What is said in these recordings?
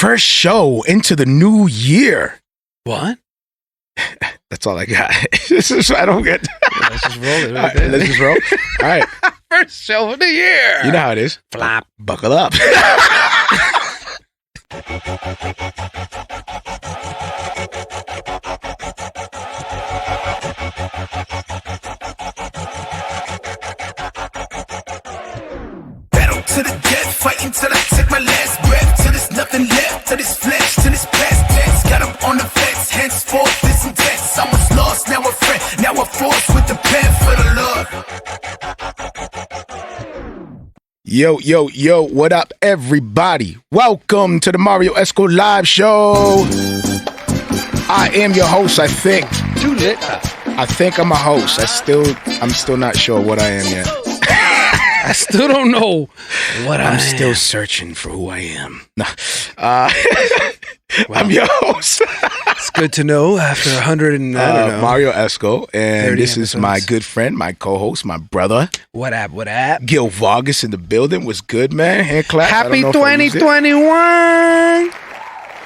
first show into the new year. What? That's all I got. I don't get. Let's just roll it All right, let's just roll. All right. First show of the year. You know how it is. Flop. Buckle up. Battle to the death, fighting till I take my last breath, till there's nothing left, till this flesh, till this past tense. Got up on the fence, henceforth this intense. I was lost, now a friend, now a force with the pen for the Lord. Yo, what up, everybody? Welcome to the Mario Esco Live Show. I am your host, I think. Too lit. I think I'm a host. I'm still not sure what I am yet. I still don't know what I'm I still am. searching for who I am. Nah. I'm your host. It's good to know after 100 and I don't know. Mario Esco, and 30 this is my episodes. good friend, my co-host, my brother, What up? What up? Gil Vargas in the building. Was good, man. Hand clap. I don't Happy know if I used it. 2021.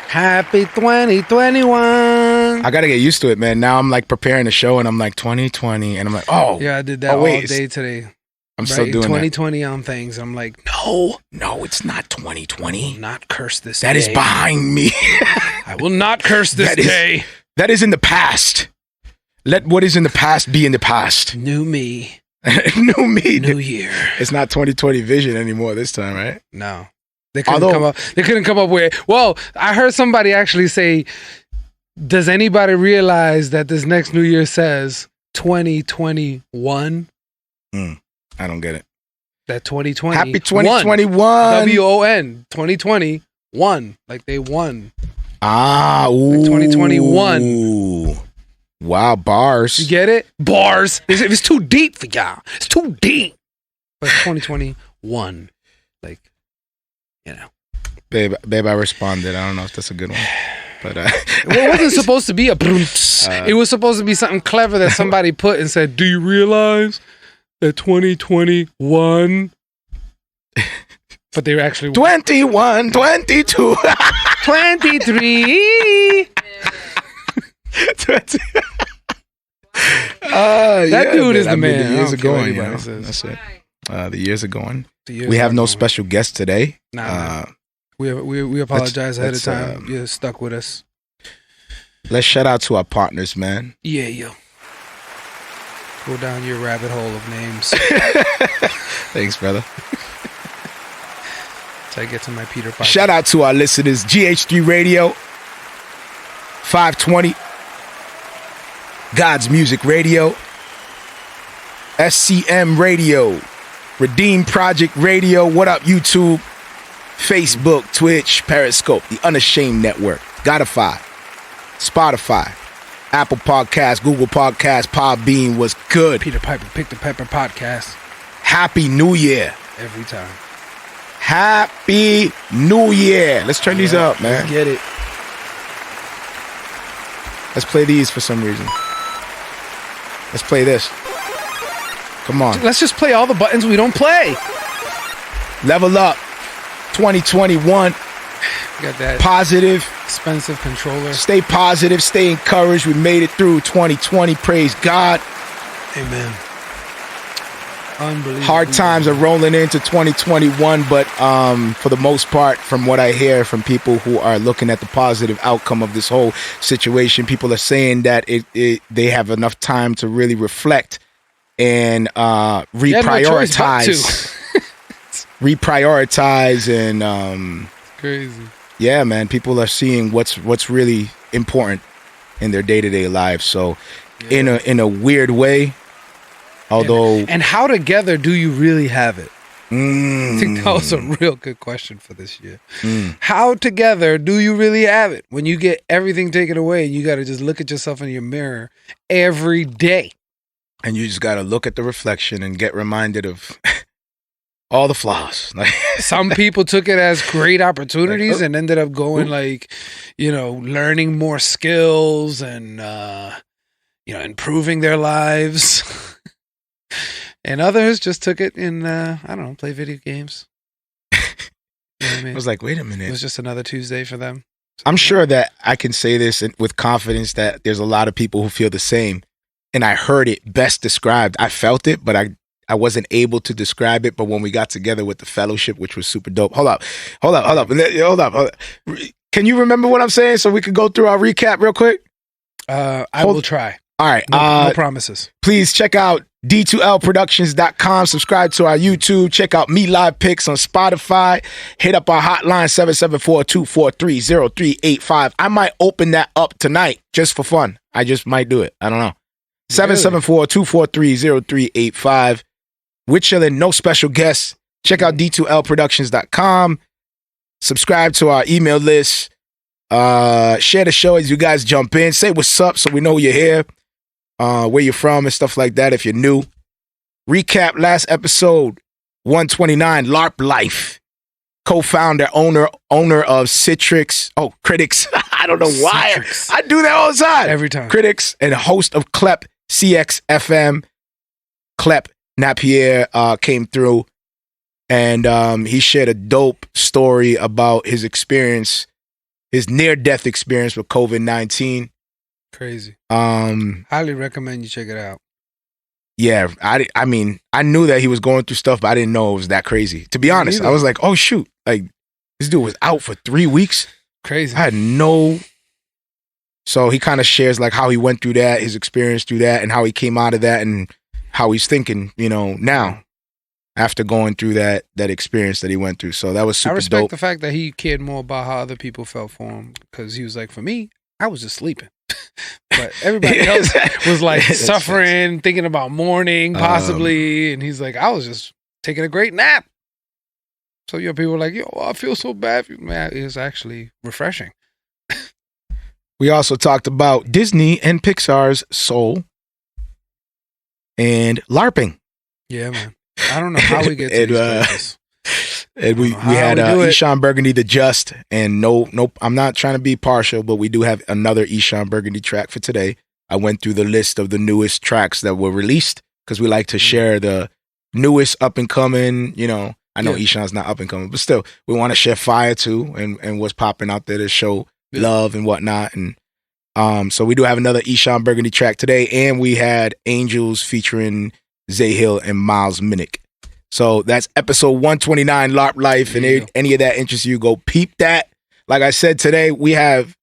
Happy 2021. I gotta get used to it, man. Now I'm like preparing a show, and I'm like 2020, and I'm like, oh, Yeah, I did that Oh, wait, all day today. I'm still doing 2020 on things. I'm like, that. No, it's not 2020. not curse this That day. is behind me. I will not curse this That is- day. That is in the past. Let what is in the past be in the past. New me. New me. New year. It's not 2020 vision anymore this time, right? No. They couldn't Although- come up. They couldn't come up with. Well, I heard somebody actually say, "Does anybody realize that this next New Year says 2021? I don't get it. That 2020. Happy 2021. WON 2021. Like they won. Ah, ooh. 2021. Wow, bars. You get it? Bars. It's too deep for y'all. It's too deep. But 2021. Like, you know. Babe, I responded. I don't know if that's a good one. But Well, it wasn't supposed to be a brunts. It was supposed to be something clever that somebody put and said, "Do you realize that 2021?" But they were actually 21, 22. 23. That dude is the man. The I years don't are care what going. You anybody know? says. That's it. The years are going. The years We have are no going. special guest today. Nah, we apologize ahead of let's, time. You're stuck with us. Let's shout out to our partners, man. Yeah, yo. Go down your rabbit hole of names. Thanks, brother. Till I get to my Peter Piper. Shout out to our listeners, GH3 Radio, 520, God's Music Radio, SCM Radio, Redeem Project Radio, What Up YouTube, Facebook, Twitch, Periscope, The Unashamed Network, Godify, Spotify, Apple Podcasts, Google Podcasts, Podbean. Was good. Peter Piper, Pick the Pepper podcast. Happy New Year. Every time. Happy New Year. Let's turn these up, man. Get it. Let's play these for some reason. Let's play this. Come on. Let's just play all the buttons we don't play. Level up. 2021. Got that Positive. expensive controller. Stay positive. Stay encouraged. We made it through 2020. Praise God. Amen. Unbelievable. Hard times are rolling into 2021, but for the most part, from what I hear from people who are looking at the positive outcome of this whole situation, people are saying that they have enough time to really reflect and reprioritize. Reprioritize and Crazy. yeah, man, people are seeing what's really important in their day-to-day lives. So in a weird way, although And how together do you really have it? I think that was a real good question for this year. How together do you really have it when you get everything taken away and you got to just look at yourself in your mirror every day? and you just got to look at the reflection and get reminded of all the flaws. Some people took it as great opportunities and ended up going learning more skills and, improving their lives. And others just took it and, play video games. You know what I I mean? was like, wait a It minute. was just another Tuesday for them. I'm sure that I can say this with confidence that there's a lot of people who feel the same. And I heard it best described. I felt it, but I wasn't able to describe it. But when we got together with the fellowship, which was super dope. Hold up. Can you remember what I'm saying so we could go through our recap real quick? I will try. All right. No promises. Please check out D2Lproductions.com. Subscribe to our YouTube. Check out Me Live Picks on Spotify. Hit up our hotline, 774-243-0385. I might open that up tonight just for fun. I just might do it. I don't know. 774-243-0385. We're chilling. No special guests. Check out D2Lproductions.com. Subscribe to our email list. Share the show as you guys jump in. Say what's up so we know you're here. Where you're from and stuff like that if you're new. Recap last episode 129, LARP Life. Co-founder, owner of Citrix. Oh, Critics. I don't know why. Citrix. I do that all the time. Every time. Critics and host of CLEP CXFM. CLEP Napier came through and he shared a dope story about his experience, his near-death experience with COVID-19. Crazy. Highly recommend you check it out. Yeah, I mean, I knew that he was going through stuff, but I didn't know it was that crazy. To be honest, I was like, oh shoot, like this dude was out for 3 weeks. Crazy. I had no. So he kind of shares like how he went through that, his experience through that, and how he came out of that, and how he's thinking, now after going through that experience that he went through. So that was super I respect dope. the fact that he cared more about how other people felt for him, because he was like, for me, I was just sleeping. But everybody else was like suffering, thinking about mourning, possibly. And he's like, I was just taking a great nap. So people were like, yo, I feel so bad for you. Man, it was actually refreshing. We also talked about Disney and Pixar's Soul and LARPing. Yeah, man. I don't know how we get to these places. And we had Eshawn Burgundy, The Just, and no, I'm not trying to be partial, but we do have another Eshawn Burgundy track for today. I went through the list of the newest tracks that were released because we like to share the newest up and coming. I know Eshawn's not up and coming, but still, we want to share fire too and what's popping out there to show love and whatnot. And so we do have another Eshawn Burgundy track today, and we had Angels featuring Zay Hill and Miles Minnick. So that's episode 129, LARP Life, and any of that interests you, go peep that. Like I said, today we have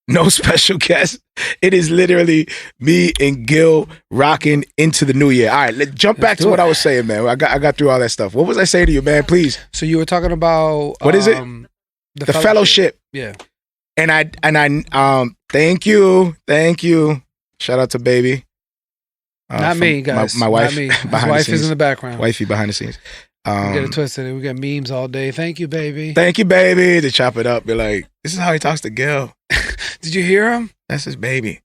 no special guest. It is literally me and Gil rocking into the new year. All right, let's jump back to what I was saying, man. I got through all that stuff. What was I saying to you, man? Please. So you were talking about what is it? The fellowship. Yeah. And I thank you. Shout out to baby. Not me, guys. My wife. Not me. His wife is in the background. Wifey behind the scenes. We get it twisted. We get memes all day. Thank you, baby. Thank you, baby. To chop it up, be like, this is how he talks to Gil. Did you hear him? That's his baby.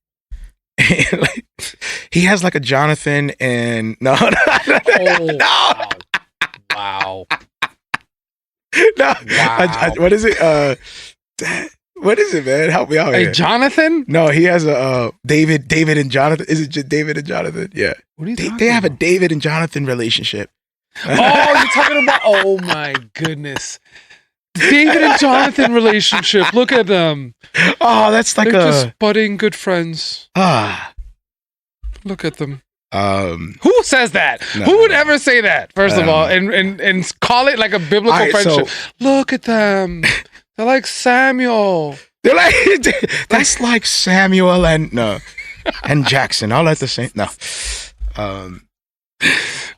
He has like a Jonathan and no. Wow. Wow. No. What is it? What is it, man? Help me out here. Hey, Jonathan? No, he has a David and Jonathan. Is it just David and Jonathan? Yeah. What are you talking They have a about? David and Jonathan relationship. Oh, you're talking about, oh my goodness. David and Jonathan relationship. Look at them. Oh, that's like They're just budding good friends. Look at them. Who says that? No, Who would ever say that, first of all, and call it like a biblical All right, friendship? Look at them. They're like Samuel. They're like that's like Samuel and Jackson all at the same. No.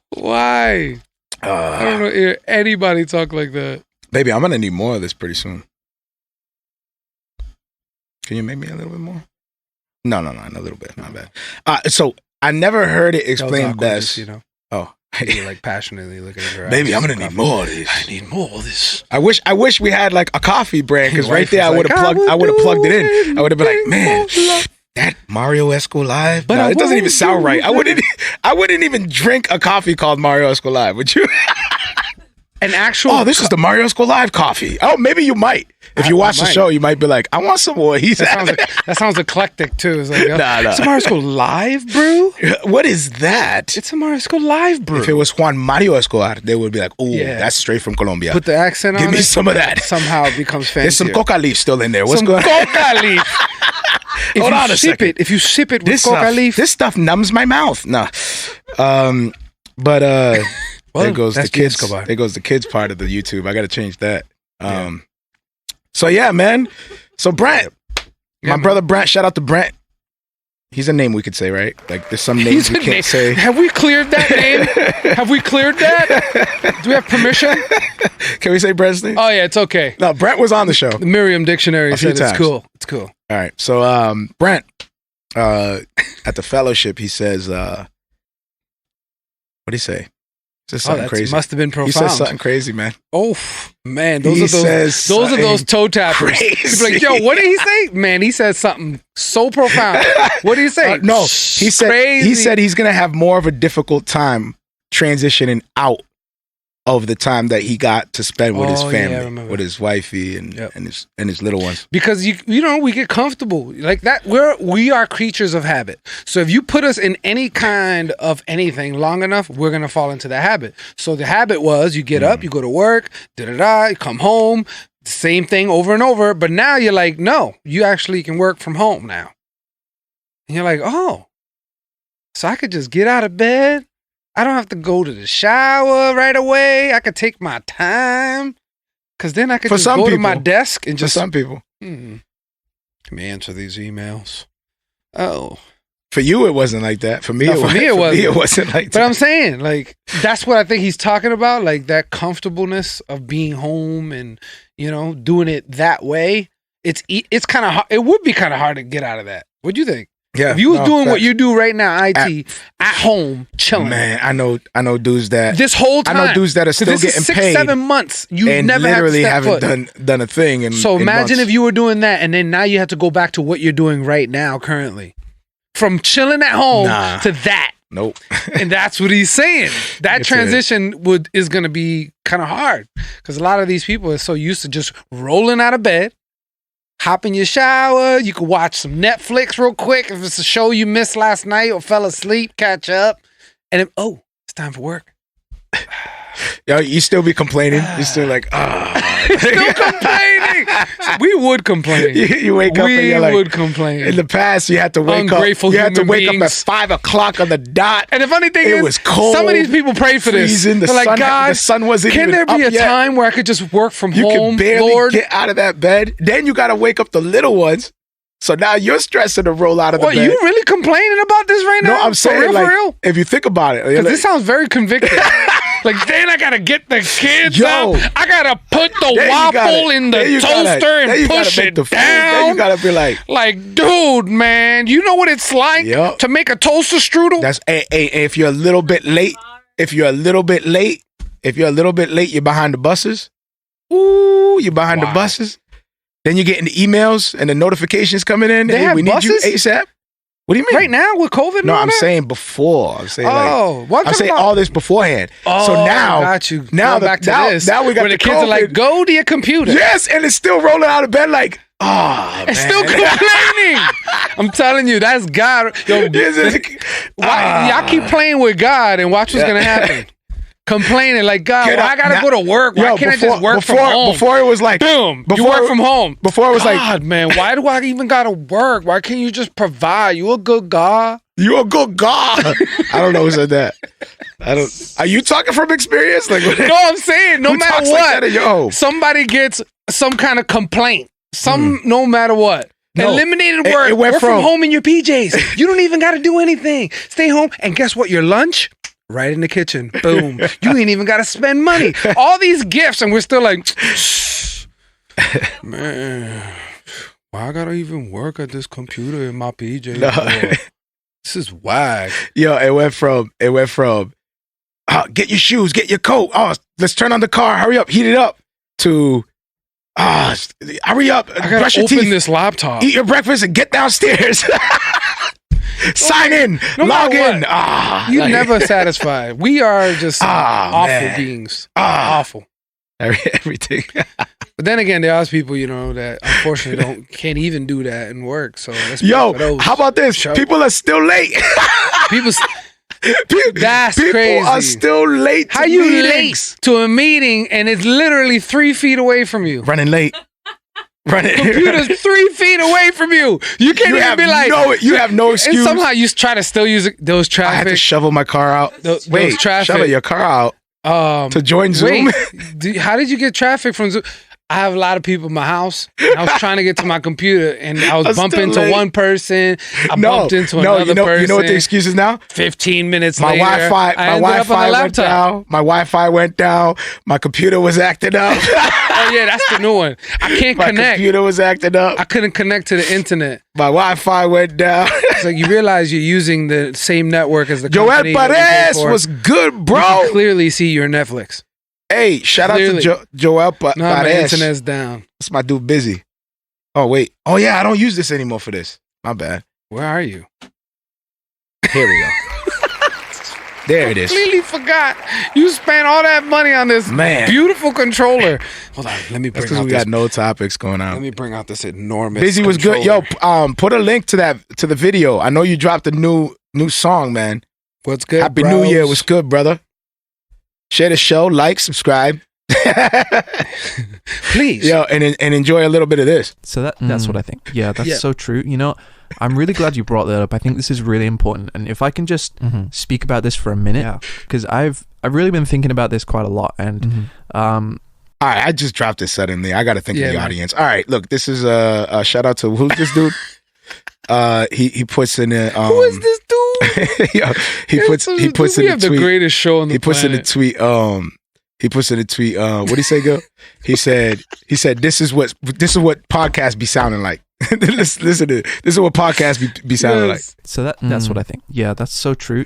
Why? I don't know hear anybody talk like that. Baby, I'm gonna need more of this pretty soon. Can you make me a little bit more? No, not a little bit. Not bad. So I never heard it explained best. Oh, you're like passionately looking at her. Baby, I'm gonna need more of this. I need more of this. I wish we had like a coffee brand, because right there I would have plugged it in. I would have been like, man, that Mario Esco Live. But it doesn't even sound right. I wouldn't even drink a coffee called Mario Esco Live, would you? An actual. Oh, this is the Mario Esco Live coffee. Oh, maybe you might. If you watch the might. show, you might be like, I want some more. That sounds eclectic too. It's like, Nah. it's a Marisco live brew. What is that? It's a Marisco live brew. If it was Juan Mario Escobar, they would be like, oh, Yeah. that's straight from Colombia. Put the accent Give on me it. some of that. Somehow it becomes fancy. There's some coca leaf still in there. What's Some going on? coca leaf. Hold on a second. If you sip it with coca leaf, This stuff numbs my mouth. No. But there goes the that's kids. Escobar. There goes the kids part of the YouTube. I got to change that. So yeah, man. So Brent, my brother Brent. Shout out to Brent. He's a name we could say, right? Like there's some names we can't say. Have we cleared that name? Have we cleared that? Do we have permission? Can we say Brent's name? Oh yeah, it's okay. No, Brent was on the show. The Merriam Dictionary A few said it's times. cool. It's cool. All right. So Brent, at the fellowship, he says, what'd he say? He says something crazy. Must have been profound. He says something crazy, man. Oh man, He those are says those toe tappers. crazy. He'd be like, yo, what did he say? Man, he said something so profound. What did he say? No, he said Crazy. he said he's gonna have more of a difficult time transitioning out of the time that he got to spend with his Oh, yeah, I family, remember. with his wifey and Yep. and his little ones. Because you know we get comfortable like that. We are creatures of habit. So if you put us in any kind of anything long enough, we're gonna fall into the habit. So the habit was you get up, you go to work, you come home, same thing over and over. But now you're like, no, you actually can work from home now. And you're like, oh, so I could just get out of bed. I don't have to go to the shower right away. I could take my time. Because then I could For just some go to my people. desk and For just some people, Let me answer these emails. Oh. for you it wasn't like that. For me, No, it for was, me, it for wasn't. me, it wasn't like But that. I'm saying, like, that's what I think he's talking about, like that comfortableness of being home and, you know, doing it that way. It's kind of hard. It would be kind of hard to get out of that. What'd you think? Yeah, If you was no, doing what facts. you do right now, IT, at home, chilling. Man, I know dudes that This whole time. I know dudes that are 'Cause still this getting is 6, paid 7 months. You and never literally had to step haven't foot. done a thing. So imagine months. if you were doing that and then now you have to go back to what you're doing right now currently. From chilling at home Nah. to that. Nope. And that's what he's saying. That It's transition is going to be kind of hard because a lot of these people are so used to just rolling out of bed, hop in your shower. You can watch some Netflix real quick if it's a show you missed last night or fell asleep, catch up. And then, oh, it's time for work. Yo, you still be complaining. You're still like, Still complaining. We would complain. you wake up and We you're like, would complain. in the past, you had to wake Ungrateful up. You had to human wake up at beings. 5 o'clock on the dot. And the funny thing It is, was cold, some of these people prayed for this. freezing. The They're like, sun- God, the sun wasn't can even there be up a yet." time where I could just work from You home, can barely Lord? get out of that bed. Then you got to wake up the little ones. So now you're stressing to roll out of the What, bed. you really complaining about this right now? No, I'm saying, for like, real? if you think about it, you're Because like, this sounds very convicting. Like, then I gotta get the kids Yo. up. I gotta put the then you waffle gotta- in the then you toaster gotta- then and you gotta push make it the food. Then down. you gotta be like, Dude, man, you know what it's like Yup. to make a toaster strudel? that's if you're a little bit late, you're behind the buses. Ooh, you're behind the Wow. buses. Then you're getting the emails and the notifications coming in. They Hey, have we need buses? you ASAP. What do you mean? Right now with COVID and No, all I'm that? saying before. I'm saying Oh, I'm saying all this beforehand. Oh, so now, got you. now Going back to now, this. now we got where the kids are like, COVID. go to your computer. Yes, and it's still rolling out of bed like, oh, And man. still complaining. I'm telling you, that's God. Yo, y'all keep playing with God and watch what's gonna happen. Complaining like, God, Get why I up. gotta Now- go to work? Why Yo, can't I just work from before, home? Before it was like, Boom. You before- work from home. before it was like, God, man, why do I even gotta work? Why can't you just provide? You a good God? you're a good God. I don't know who said that. Are you talking from experience? Like, what, No, I'm saying no who matter talks what, like that in your home? somebody gets some kind of complaint. No matter what. No, Eliminated it- work. it went work from from- home in your PJs. You don't even got to do anything. Stay home. And guess what? Your lunch? Right in the kitchen. Boom. You ain't even got to spend money. All these gifts. And we're still like, man, why I got to even work at this computer in my PJs? No. for? This is whack. Yo, it went from get your shoes, get your coat. Oh, let's turn on the car. Hurry up, heat it up. To hurry up, I got brush to your open teeth, this laptop. eat your breakfast, and get downstairs. Sign in, no log matter in. what. You never satisfied. We are just awful man. beings. Ah. Awful. Everything. But then again, there are people, that unfortunately can't even do that and work. So let's Yo, pray for those. how about this? Show. People are still late. People, that's People crazy. are still late. How to you meetings. late to a meeting and it's literally 3 feet away from you? Running late. Running. Computer's 3 feet away from you. You can't You even have be like. you have no excuse. And somehow you try to still use those I had to traffic. shovel my car out. Those Wait, traffic. shovel your car out to join Zoom. Wait, how did you get traffic from Zoom? I have a lot of people in my house. And I was trying to get to my computer, and I was I'm bumping still into late. one person. I bumped into another person. You know what the excuse is now? 15 minutes My later, Wi-Fi. I My ended up on Wi-Fi the went laptop. down. My Wi-Fi went down. My computer was acting up. Oh yeah, that's the new one. I can't My connect. computer was acting up. I couldn't connect to the internet. My Wi-Fi went down. It's like you realize you're using the same network as the Joel company that you pay Perez for. was good, You bro. can clearly see your Netflix. Hey, shout Clearly. out to Joel Perez. No, my internet's down. That's my dude busy. Oh, wait. Oh, yeah, I don't use this anymore for this. My bad. Where are you? Here we go. There it is. Completely forgot. You spent all that money on this Man. beautiful controller. Hold on, let me That's bring because out we this. got no topics going Let on. me bring out this enormous. Busy was good. Yo, controller. put a link to the video. I know you dropped a new song, man. What's good? Happy bros? New Year. What's good, brother? Share the show, like, subscribe. Please. Yo, and enjoy a little bit of this. So that's what I think. Yeah, that's Yeah. so true. I'm really glad you brought that up. I think this is really important. And if I can just speak about this for a minute, because I've really been thinking about this quite a lot. And All right, I just dropped it suddenly. I got to think Yeah, of the man. audience. All right, look, this is a shout out to who's this dude? He puts in a Who is this dude? Yo, he puts We in the have the tweet. greatest show on the He puts in the planet. tweet. He puts in the tweet. What did he say, girl? He said this is what podcasts be sounding like. listen to this is what podcasts be sounding like. Yes. so that's what I think. Yeah, that's so true.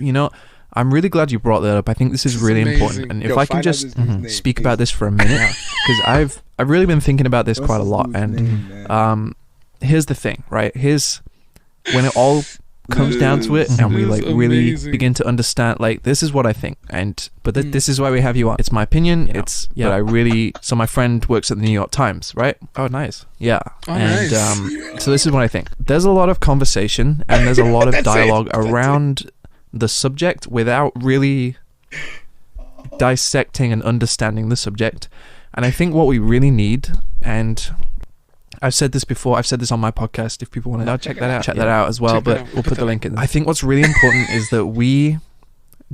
I'm really glad you brought that up. I think this is really amazing. important. And if Yo, I can find out just this dude's name, speak please. about this for a minute, because I've really been thinking about this quite a lot. And here's the thing, right? Here's when it all comes down to it, and we This like is really amazing. begin to understand. Like, this is what I think, but this is why we have you on. It's my opinion. But I really. So my friend works at the New York Times, right? Oh, nice. Yeah. Oh, and nice. so this is what I think. There's a lot of conversation and there's a lot of That's it. dialogue That's around the subject without really dissecting and understanding the subject. And I think what we really need, and I've said this before, I've said this on my podcast, if people want to check that out as well, Check but that out. we'll put the link in. I think what's really important is that we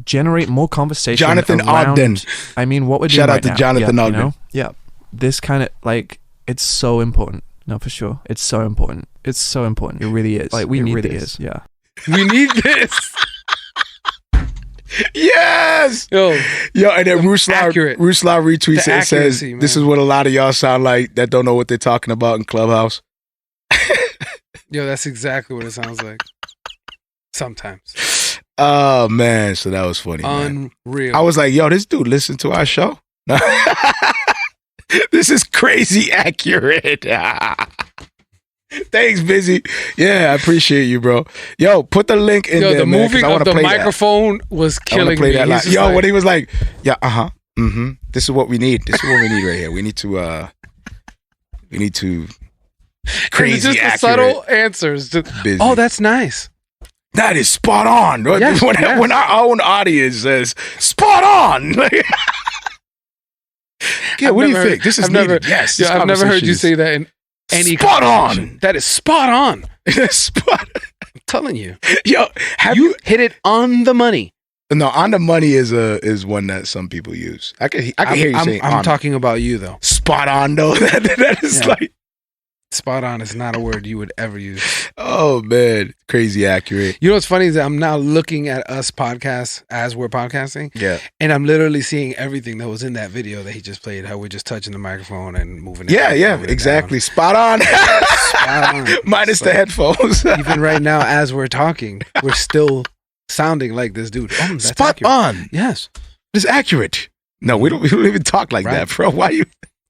generate more conversation Jonathan around, Ogden. I mean, what we're doing Shout out right to now. Jonathan yeah, Ogden. You know? Yeah. This kind of, like, it's so important. No, for sure. It's so important. It's so important. It really is. Like, we need really this. Yeah. We need this. Yes. Yo, Yo, and then Ruslar accurate. retweets The it and says, accuracy, "This man. is what a lot of y'all sound like that don't know what they're talking about in Clubhouse." yo, that's exactly what it sounds like. Sometimes. Oh man, so that was funny. Man. Unreal. I was like, "Yo, this dude listened to our show." This is crazy accurate. Thanks, Busy. Yeah, I appreciate you, bro. Yo, put the link in Yo, there, the man, 'cause moving I of wanna the play that. microphone was I want killing to play me. that He's live. just Yo, like, when he was like, "Yeah, this is what we need. This is what we need right here. We need to and it's crazy just the accurate." subtle answers. Busy. Oh, that's nice. That is spot on. Yes, when, yes. when our own audience says spot on. Yeah, what do you think? This is needed. Yes, this I've never heard you conversation say that in any spot conversation. on. That is spot on. Spot. I'm telling you. Yo, have You hit it on the money. No, on the money is one that some people use. I can hear you saying I'm on. talking about you though. Spot on though. That is Yeah. like, Spot on is not a word you would ever use. oh man, crazy accurate. You know what's funny is that I'm now looking at us podcasts as we're podcasting, Yeah, and I'm literally seeing everything that was in that video that he just played. How we're just touching the microphone and moving. yeah, it, yeah, moving it exactly. Spot on. Spot on. Minus So, the headphones. down. Even right now, as we're talking, we're still sounding like this dude. Oh, that's Spot accurate. on. Yes. It's accurate. No, we don't even talk like Right. that, bro. Why you?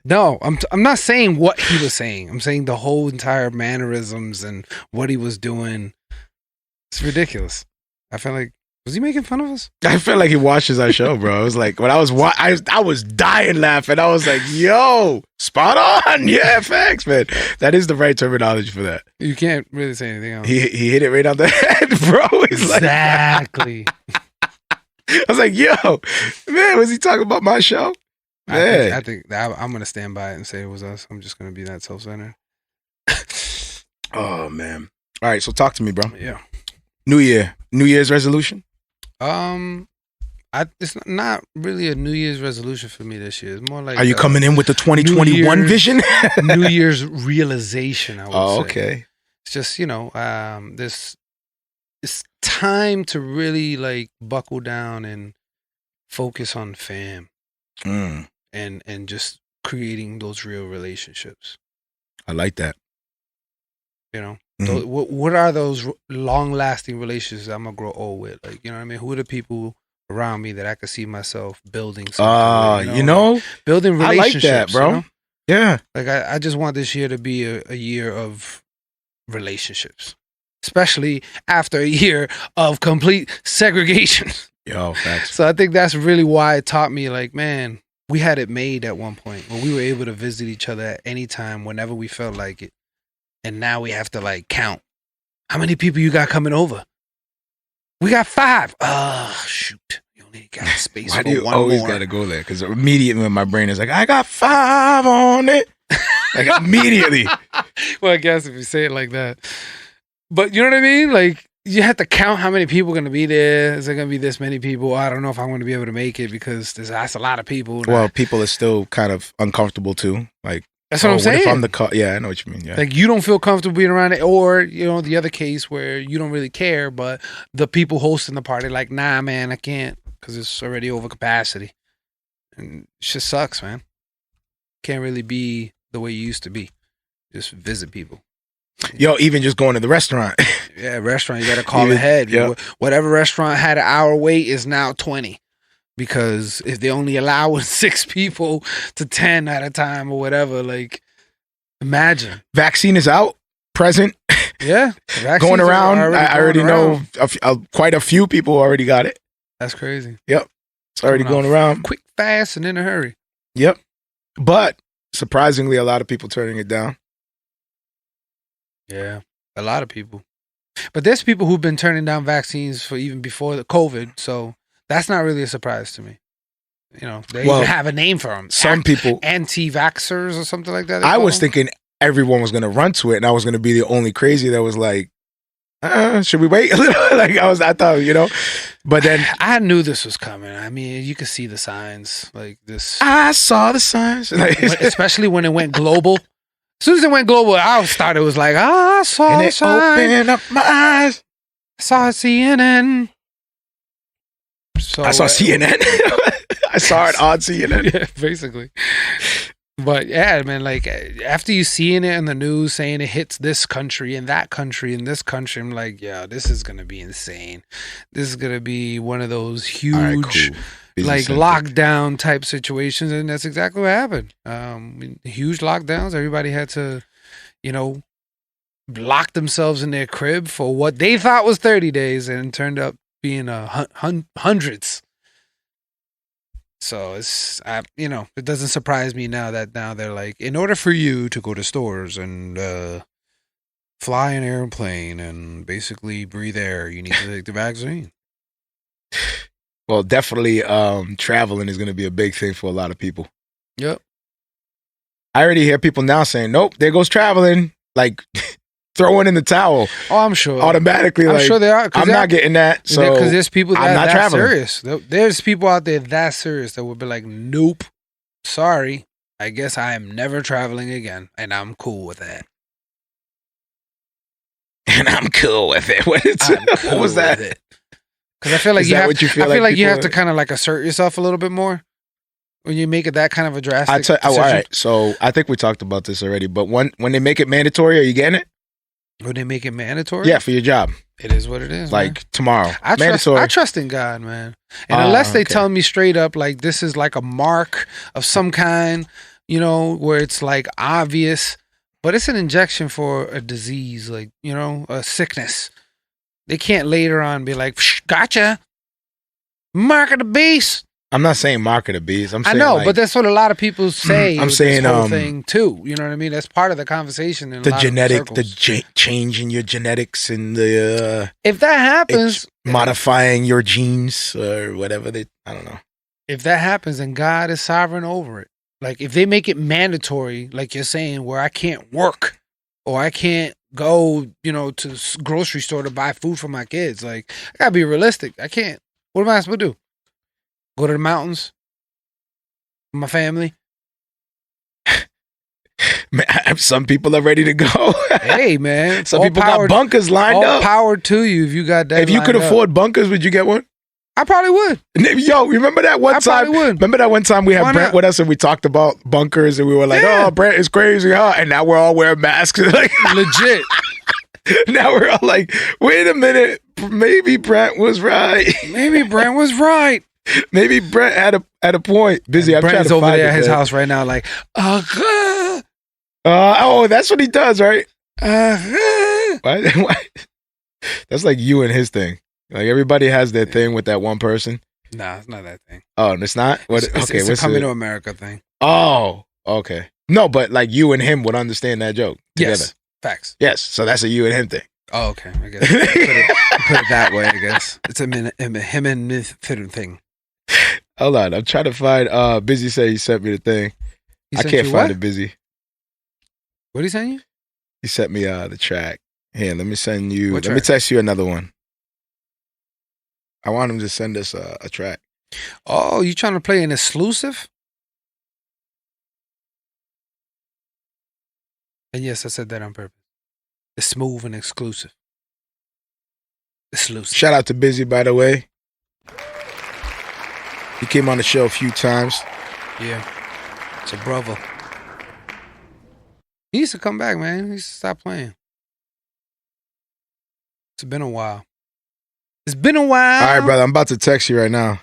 No, I'm not saying what he was saying. I'm saying the whole entire mannerisms and what he was doing. It's ridiculous. I feel like Was he making fun of us? I feel like he watches our show, bro. I was like, when I was I was dying laughing. I was like, yo, spot on. Yeah, facts, man. That is the right terminology for that. You can't really say anything else. He hit it right on the head, bro. He's Exactly. I was like, yo, man, was he talking about my show? Man. I think I'm going to stand by it and say it was us. I'm just going to be that self-centered. Oh, man. All right, so talk to me, bro. Yeah. New Year's resolution? It's not really a New Year's resolution for me this year. It's more like Are you coming in with the 2021 vision? New Year's realization, I would say. Oh, okay. It's just, this it's time to really like buckle down and focus on fam and just creating those real relationships. I like that. What are those long-lasting relationships I'm gonna grow old with? Like, you know what I mean? Who are the people around me that I could see myself building something with, building relationships? I like that, bro. Yeah. Like, I just want this year to be a year of relationships, especially after a year of complete segregation. Yo, facts. So I think that's really why it taught me, like, man, we had it made at one point where we were able to visit each other at any time, whenever we felt like it. And now we have to like count how many people you got coming over. We got 5. Oh, shoot. You only got space Why for do you one always more. got to go there? Because immediately my brain is like, I got 5 on it. Like immediately. Well, I guess if you say it like that. But you know what I mean? Like, you have to count how many people are going to be there. Is there going to be this many people? I don't know if I'm going to be able to make it because that's a lot of people. Well, people are still kind of uncomfortable too. Like, that's what I'm saying. If I'm yeah, I know what you mean. Yeah. Like, you don't feel comfortable being around it, or the other case where you don't really care, but the people hosting the party like, nah, man, I can't because it's already over capacity, and it just sucks, man. Can't really be the way you used to be. Just visit people. Yo, even just going to the restaurant. Yeah, restaurant, you got to call ahead. Yep. Whatever restaurant had an hour wait is now 20. Because if they only allow 6 people to 10 at a time or whatever, like, imagine. Vaccine is out, present. Yeah. Going around. I already know quite a few people already got it. That's crazy. Yep. It's already going around. Quick, fast, and in a hurry. Yep. But surprisingly, a lot of people turning it down. Yeah. A lot of people. But there's people who've been turning down vaccines for even before the COVID, so that's not really a surprise to me. They even have a name for them. Some people, anti-vaxxers or something like that. I was thinking everyone was going to run to it, and I was going to be the only crazy that was like, should we wait a little? Like I thought, but then I knew this was coming. I mean, you could see the signs like this. I saw the signs, especially when it went global. As soon as it went global, I was like, I saw the signs. Open up my eyes. I saw CNN. So I saw CNN. I saw it on CNN. Yeah, basically. But yeah, man, like after you seeing it in the news saying it hits this country and that country and this country, I'm like, yeah, this is going to be insane. This is going to be one of those huge, like lockdown type situations. And that's exactly what happened. Huge lockdowns. Everybody had to, lock themselves in their crib for what they thought was 30 days and turned up being hundreds. So it doesn't surprise me now that they're like, in order for you to go to stores and fly an airplane and basically breathe air, you need to take the vaccine. Well, definitely traveling is going to be a big thing for a lot of people. Yep. I already hear people now saying, nope, there goes traveling. Like throwing in the towel. Oh, I'm sure. Automatically. I'm sure they are. I'm not getting that. So because there's people I'm not that traveling. serious. There's people out there that serious that would be like, nope, sorry. I guess I am never traveling again. And I'm cool with that. And I'm cool with it. What was that? Because I feel like you have to kind of like assert yourself a little bit more when you make it that kind of a drastic all right. So I think we talked about this already, but when they make it mandatory, are you getting it? When they make it mandatory? Yeah, for your job. It is what it is. Like man. Tomorrow. I trust in God, man. And unless they tell me straight up, like this is like a mark of some kind, where it's like obvious, but it's an injection for a disease, like, a sickness. They can't later on be like, gotcha. Mark of the beast. I'm not saying mark of the beast. I'm I saying know, like, but that's what a lot of people say. I'm with saying, this whole thing too. You know what I mean? That's part of the conversation. In a the lot genetic, of the circles. change in your genetics and the If that happens, modifying your genes or whatever I don't know. if that happens, then God is sovereign over it. Like if they make it mandatory, like you're saying, where I can't work or I can't go, to the grocery store to buy food for my kids. Like I gotta be realistic. I can't. What am I supposed to do? Go to the mountains? With my family? Man, some people are ready to go. Hey man, Some all people power- got bunkers lined all up. power to you if you got that. If you could lined up. afford bunkers, would you get one? I probably would. Yo, remember that one I time? probably would. Remember that one time we had Why Brent not? with us and we talked about bunkers and we were like, Yeah. "Oh, Brent is crazy, huh?" And now we're all wearing masks. Like, Legit. now we're all like, "Wait a minute, maybe Brent was right. Maybe Brent was right. Maybe Brent had a point." Busy, I'm trying Brent's to over find there it, at his man. house right now, like, Oh, that's what he does, right? nah, Why? That's like you and his thing. Like everybody has their thing with that one person. it's not that thing. Oh, and it's not. What? It's Okay, a what's coming it? to America thing. Oh, okay. No, but like you and him would understand that joke together. Yes, facts. Yes. So that's a you and him thing. Oh, okay. I guess put it that way. I guess it's a him and me thing. Hold on, I'm trying to find. Busy said he sent me the thing. He I sent can't you find what? it. Busy. What did he send you? He sent me the track. Here, let me send you. What Let me track? text you another one. I want him to send us a track. Oh, you trying to play an exclusive? And yes, I said that on purpose. It's smooth and exclusive. Exclusive. Shout out to Busy, by the way. He came on the show a few times. Yeah. It's a brother. He needs to come back, man. He needs to stop playing. It's been a while. It's been a while. All right, brother. I'm about to text you right now. All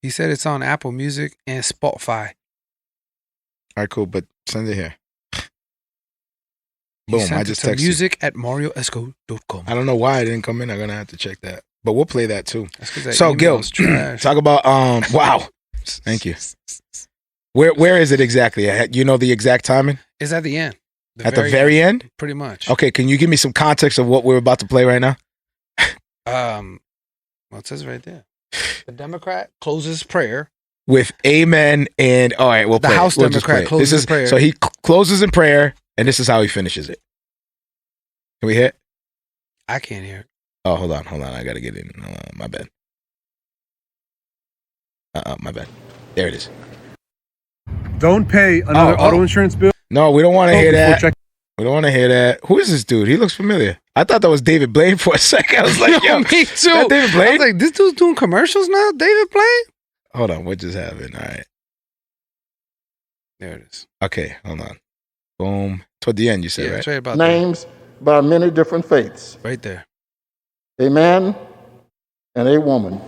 He said it's on Apple Music and Spotify. right, cool. But send it here. He Boom. sent I it just to texted. music@marioesco.com. I don't know why it didn't come in. I'm gonna have to check that. But we'll play that too. That's 'cause that So, email Gil, is trash. talk about wow. Thank you. Where is it exactly? You know the exact timing? It's at the end. At the very end? Pretty much. Okay, can you give me some context of what we're about to play right now? Well, it says right there. The Democrat closes prayer. With amen and all right, we'll The play. House We'll just Democrat play it. closes This is prayer. so he closes in prayer, and this is how he finishes it. Can we hit? I can't hear it. Oh, hold on. I gotta get in. My bad. My bad. There it is. Don't pay another Oh, auto insurance bill No, we don't want to hear before that. checking. We don't want to hear that. Who is this dude? He looks familiar. I thought that was David Blaine for a second. I was like, yo, me too. that David I Blaine? was like, this dude's doing commercials now? David Blaine? Hold on, what just happened? All right. There it is. Okay, hold on. Boom. Toward the end, you said, Yeah, right? it's right about there. names by many different faiths. Right there. A man and a woman.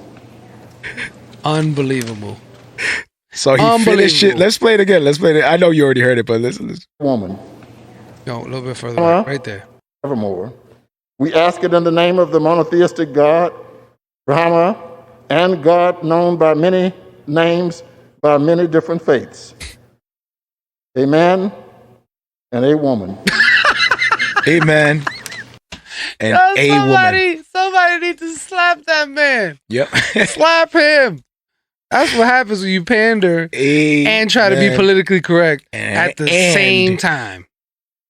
Unbelievable. So he finished it. Unbelievable. Let's play it again. Let's play it. I know you already heard it, but listen. Woman. No, a little bit further back. Right there. Evermore. We ask it in the name of the monotheistic God, Brahma, and God known by many names, by many different faiths. A man and a woman. Amen. And a woman. Somebody needs to slap that man. Yep. Slap him. That's what happens when you pander and try to be Amen. politically correct at the And same time.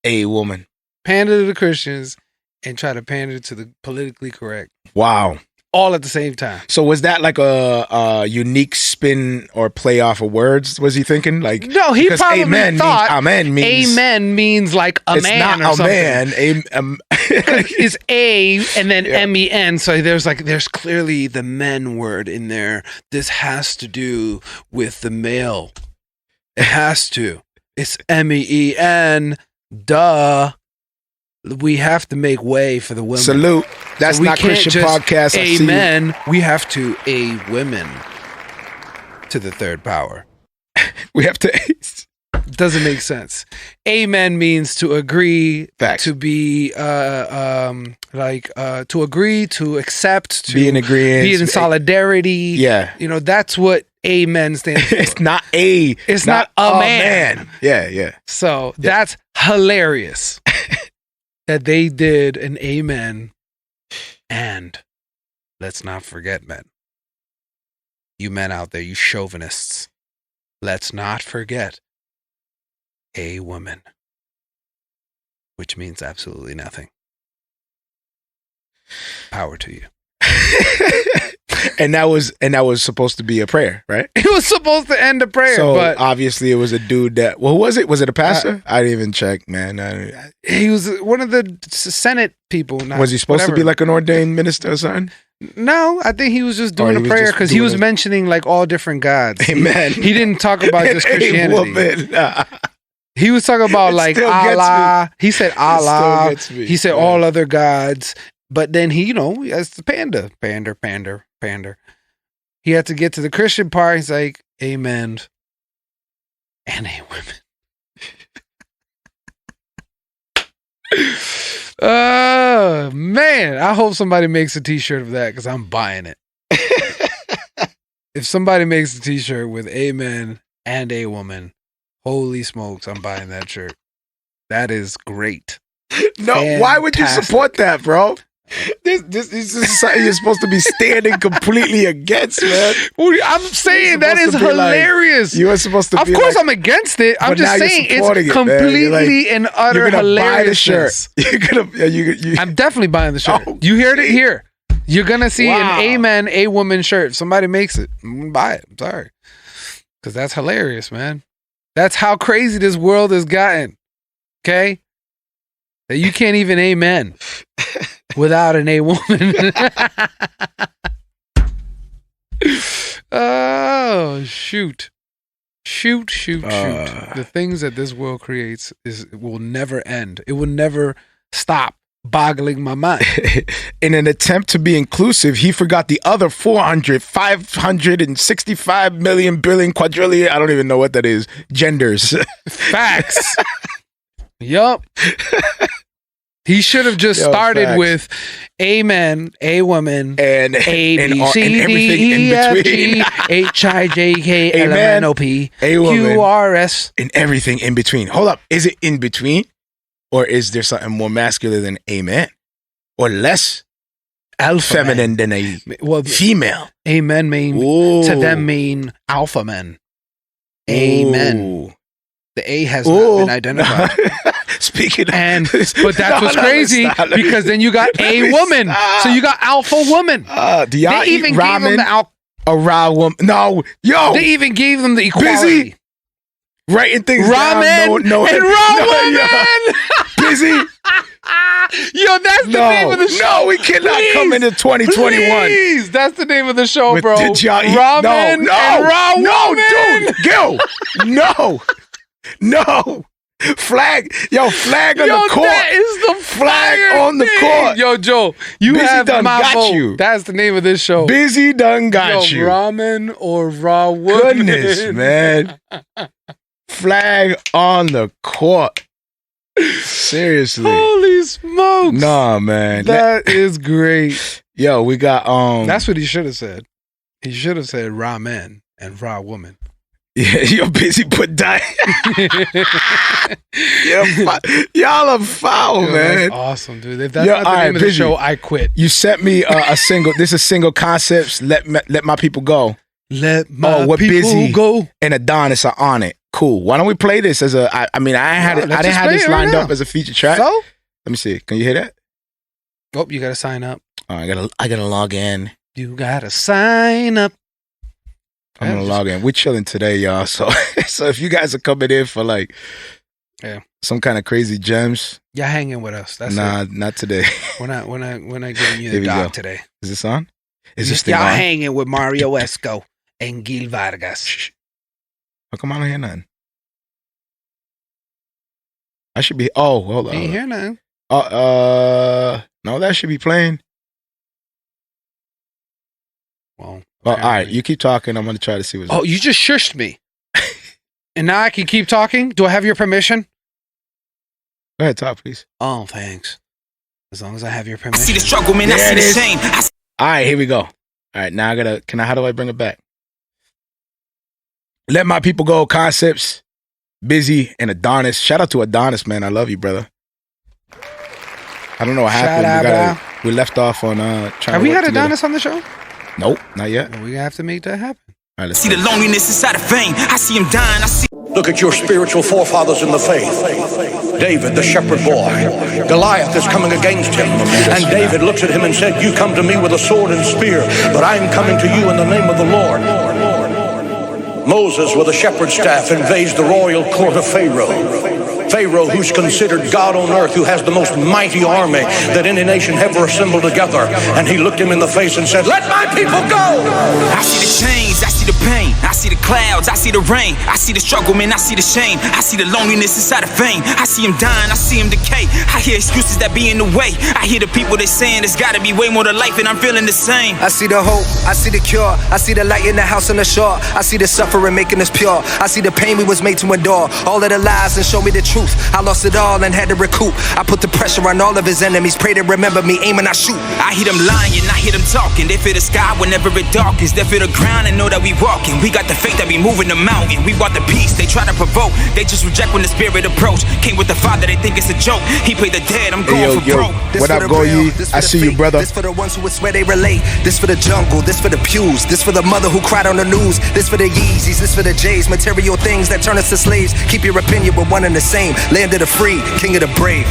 a woman. Pander to the Christians and try to pander to the politically correct. Wow. All at the same time. So was that like a unique spin or play off of words? Was he thinking like? No, he because probably amen thought amen means amen means like a it's man not or a something. man. It's A and then Yeah. MEN. So there's clearly the men word in there. This has to do with the male. It has to. It's MEN. Duh. We have to make way for the women. Salute. That's So we not can't Christian just podcast. I see you. Amen. We have to a women to the third power. We have to. Doesn't make sense. Amen means to agree, Facts. to be to agree, to accept, to Be in agreement. be in solidarity. Yeah. You know, that's what amen stands for. It's not a. It's not a man. Yeah, yeah. So that's hilarious that they did an amen. And let's not forget, men. You men out there, you chauvinists. Let's not forget a woman, which means absolutely nothing. Power to you. and that was supposed to be a prayer, right? It was supposed to end the prayer, So but obviously it was a dude that. Well, who was it? Was it a pastor? I didn't even check, man. he was one of the Senate people. Not, Was he supposed to be whatever. like an ordained minister or something? No, I think he was just Or doing he a was prayer just because he doing was it. mentioning like all different gods. Amen. He didn't talk about just And a Christianity. woman. He was talking about It like still gets Allah. He said Allah. gets me. He said Yeah. all other gods. But then he, as the pander. He had to get to the Christian part. He's like, amen. And a women. Oh, man. I hope somebody makes a t-shirt of that because I'm buying it. If somebody makes a t-shirt with amen and a woman, holy smokes, I'm buying that shirt. That is great. No, why would you Fantastic. support that, bro? This is something you're supposed to be standing completely against, man. I'm saying that is supposed to be like- hilarious. You were supposed to Of be course, like, I'm against it. I'm but now just you're saying supporting it's it, man. You're completely like, and utter you're gonna buy the shirt. hilariousness. You I'm definitely buying the shirt. Oh, You heard it here. You're gonna see Wow. an amen, a woman shirt. If somebody makes it, I'm gonna buy it. I'm sorry, because that's hilarious, man. That's how crazy this world has gotten. Okay, that you can't even amen without an a woman. Oh shoot. Shoot. The things that this world creates will never end. It will never stop boggling my mind. In an attempt to be inclusive, he forgot the other 565 million billion quadrillion. I don't even know what that is. Genders. Facts. Yup. He should have just Yo, started facts. with amen, a woman, and A, and B, all- C, and D, everything E, in F, between. G, H, I, J, K, L, M, N, O, P, A woman. Q, R, S. And everything in between. Hold up. Is it in between? Or is there something more masculine than amen? Or less Alpha feminine than a man. Well, female? amen mean Ooh. to them mean alpha men. Amen. Ooh. The A has Ooh. not been identified. Speaking of, But that's what's crazy let's not. because then you got Let a me woman. stop. So you got alpha woman. Do y'all They eat even gave them ramen? the A raw woman? No, yo, They even gave them the equality. writing things Ramen down. No, and raw no, woman. Busy. Yo, that's the name of the show. No, we cannot Please. come into 2021. Please, that's the name of the show, with- bro. Did y'all eat? Ramen no, and raw no, woman. dude, Gil, no. Flag on the court. that is the Flag fire on the thing. court. Yo, Joe, you Busy have done my got vote. you. That's the name of this show. Busy done got Yo, you. ramen or raw woman. Goodness, man. Flag on the court. Seriously. Holy smokes. Nah, man. That is great. Yo, we got That's what he should have said. He should have said ramen and raw woman. yeah, you're busy put diet. Y'all are foul, Yo, man. that's awesome, dude. If that's Yo, not the all right, name of the Busy. show, I quit. You sent me a single. This is single concepts. Let my people go. Let my what people busy go. and Adonis are on it. Cool. Why don't we play this as a? I didn't let's have just play this it right lined now. up as a feature track. So? Let me see. Can you hear that? Oh, you gotta sign up. Oh, I gotta log in. You gotta sign up. I'm gonna Yeah, log in. We're chilling today, y'all. So if you guys are coming in for like some kind of crazy gems, You're hanging with us. That's nah, it. not today. We're not giving you Here the we dog go. today. Is this on? Is this thing Y'all on? hanging with Mario Esco and Gil Vargas. How come I don't hear nothing? I should be. Oh, hold on. Ain't here now. No, that should be playing. Well, Well, all right. You keep talking. I'm gonna try to see what's. oh, you just shushed me. And now I can keep talking? Do I have your permission? Go ahead, talk, please. Oh, thanks. As long as I have your I permission. see the struggle, man. I see the shame. All right, here we go. All right, now how do I bring it back? Let My People Go, Concepts, Busy, and Adonis. Shout out to Adonis, man. I love you, brother. I don't know what Shout happened. out, We left off on trying Have to we work had together. Adonis on the show? Nope, not yet. Well, we have to make that happen. All right, let's See the loneliness inside of fame. I see him dying. I see. Look at your spiritual forefathers in the faith. David, the shepherd boy. Goliath is coming against him. And David looks at him and said, you come to me with a sword and spear, but I am coming to you in the name of the Lord. Moses, with a shepherd's staff, invades the royal court of Pharaoh. Pharaoh, who's considered God on earth, who has the most mighty army that any nation ever assembled together. And he looked him in the face and said, let my people go! I see the chains, I see the pain, I see the clouds, I see the rain, I see the struggle, man, I see the shame, I see the loneliness inside of fame, I see him dying, I see him decay, I hear excuses that be in the way, I hear the people that saying there's gotta be way more to life and I'm feeling the same. I see the hope, I see the cure, I see the light in the house on the shore, I see the suffering making us pure, I see the pain we was made to endure, all of the lies and show me the truth, I lost it all and had to recoup, I put the pressure on all of his enemies, pray to remember me, aim and I shoot. I hear them lying, I hear them talking, they fear the sky whenever it darkens, they fear the ground and know that we walking, we got the faith that we moving the mountain, we want the peace, they try to provoke, they just reject when the spirit approach, came with the father, they think it's a joke, he paid the dead, I'm going for broke. What up, Goyi? I see you, brother. This for the ones who would swear they relate, this for the jungle, this for the pews, this for the mother who cried on the news, this for the Yeezys, this for the J's, material things that turn us to slaves, keep your opinion but one and the same, land of the free, king of the brave.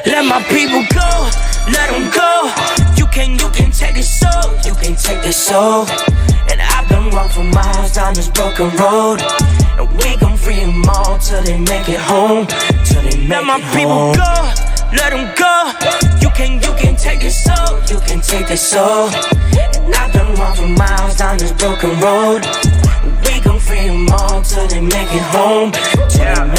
Let my people go, let them go. You can take this soul, you can take this soul. And I've been wrong for miles down this broken road. And we gon' free them all till they make it home. Till they make let my people go, let them go. You can take this soul, you can take this soul. And I've been wrong for miles down this broken road. We gon' free them all till they make it home.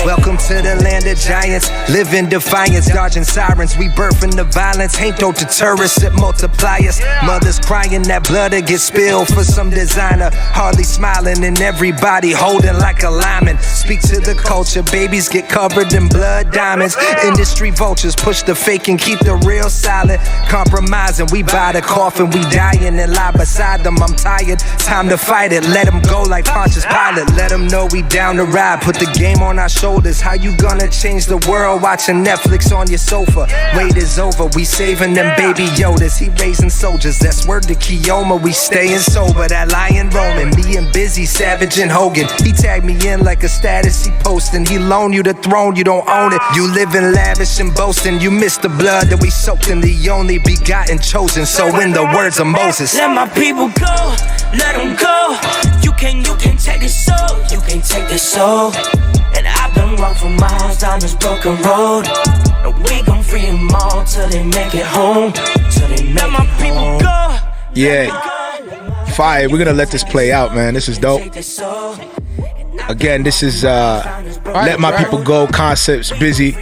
Welcome to the land of giants, live in defiance, dodging sirens, we birthing the violence, ain't no deterrents, it multipliers. Mothers crying that blood to get spilled for some designer, hardly smiling and everybody holding like a lineman. Speak to the culture, babies get covered in blood diamonds. Industry vultures push the fake and keep the real silent. Compromising, we buy the coffin, we dying and lie beside them. I'm tired, time to fight it, let them go like Pontius Pilate. Let them know we down to ride, put the game on our shoulders. How you gonna change the world watching Netflix on your sofa? Wait is over, we saving them baby Yodas. He raising soldiers, that's word to Keoma. We staying sober, that lion roaming. Me and Busy, Savage and Hogan. He tagged me in like a status he posting. He loan you the throne, you don't own it. You live in lavish and boasting. You miss the blood that we soaked in, the only begotten chosen. So in the words of Moses, let my people go, let them go. You can take this soul, you can take this soul. And I've been wrong for miles down this broken road. And we gon' free them all till they make it home. Till they make let my people go. Yeah. Fire. We're gonna let this play out, man. This is dope. Again, this is Let My People Go, Concepts, Busy.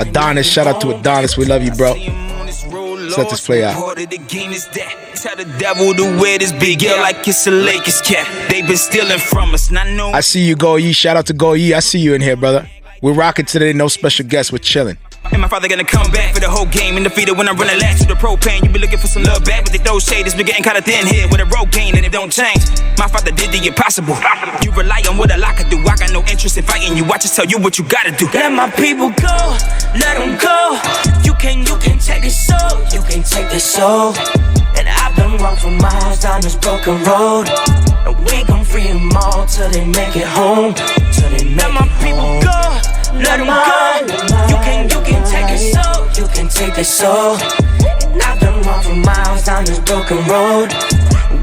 Adonis, shout out to Adonis. We love you, bro. Let's let this play out. Tell the devil to wear this big girl like it's a Lakers cap. They've been stealing from us, and I know. I see you, Goyi. Shout out to Goyi. I see you in here, brother. We're rocking today. No special guests. We're chilling. And my father gonna come back for the whole game and defeat it when I run a latch to the propane. You be looking for some love back, but they throw shade. It's been getting kinda thin here with a road gain and it don't change. My father did the impossible. You rely on what a lot could do. I got no interest in fighting you. I just tell you what you gotta do. Let my people go, let them go. You can take this soul, you can take this soul. And I've been wrong for miles down this broken road. And we gon' free them all till they make it home. Till they make let my people go, let them go. You can take this soul, you can take this soul. And I've been wrong for miles down this broken road.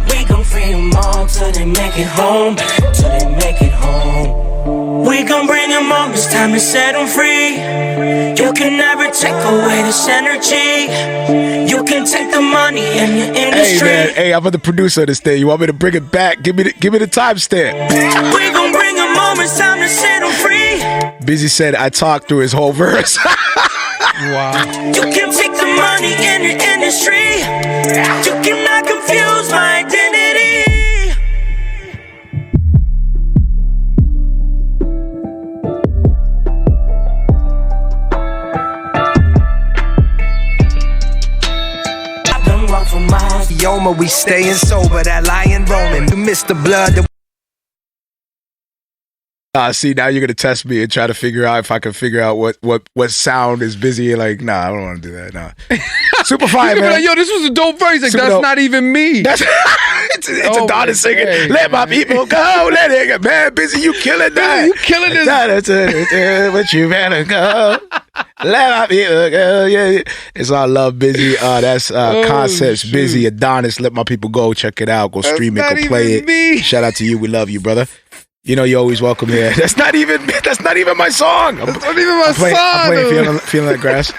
We gon' free them all till they make it home. Till they make it home. We gon' bring them home, it's time to set them free. You can never take away this energy. You can take the money in your industry. Hey man, hey, I'm the producer of this thing. You want me to bring it back? Give me the timestamp. We gon' bring them home, it's time to set them free. Busy said I talked through his whole verse. Wow. You can take the money in the industry. You cannot confuse my identity. I've done wrong for miles. Yoma, we staying sober, that lion roaming. You miss the blood. See, now you're gonna test me and try to figure out if I can figure out what sound is busy. Like, nah, I don't want to do that. Nah. Super fire, man. Like, yo, this was a dope verse. Like, Super that's dope. not even me. That's it's Adonis singing. hey, Let my people go. Let it go. Man, Busy, you killing that. You killing this. But you better go. Let my people go. Yeah, it's all love, Busy. That's Concepts, shoot. Busy, Adonis. Let my people go. Check it out. Go stream it. not Go play even it. me. Shout out to you. We love you, brother. You know you're always welcome here. That's not even my song. That's not even my I'm playing song. feeling like grass.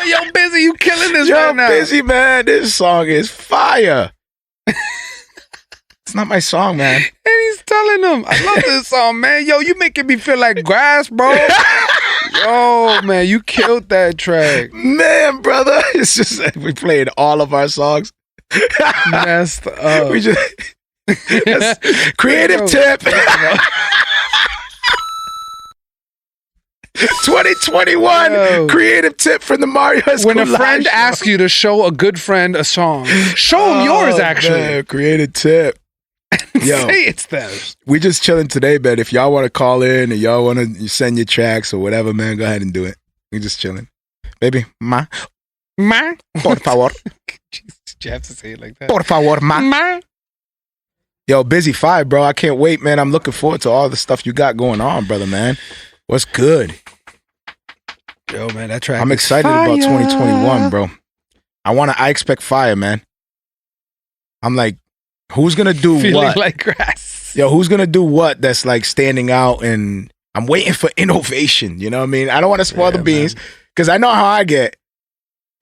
Yo, Busy, you killing this Yo, right now. Busy, man. This song is fire. It's not my song, man. And he's telling them, I love this song, man. Yo, you making me feel like grass, bro. Yo, man, you killed that track. Man, brother. It's just like we played all of our songs. Messed up. We just creative tip. 2021 Yo. creative tip from the Mario Escobar When a friend Show. asks you to show a good friend a song, show him yours, actually. Man, creative tip. Yo, Say it's theirs. we just chilling today, man. If y'all want to call in and y'all want to send your tracks or whatever, man, go ahead and do it. We just chilling. Baby, ma. Por favor. Jesus, you have to say it like that. Por favor, ma. Yo, Busy 5, bro. I can't wait, man. I'm looking forward to all the stuff you got going on, brother, man. What's good? Yo, man, that track. I'm is excited fire. about 2021, bro. I expect fire, man. I'm like, who's gonna do Feeling what? like grass. Yo, who's gonna do what that's like standing out? And I'm waiting for innovation. You know what I mean? I don't want to spoil the beans because I know how I get.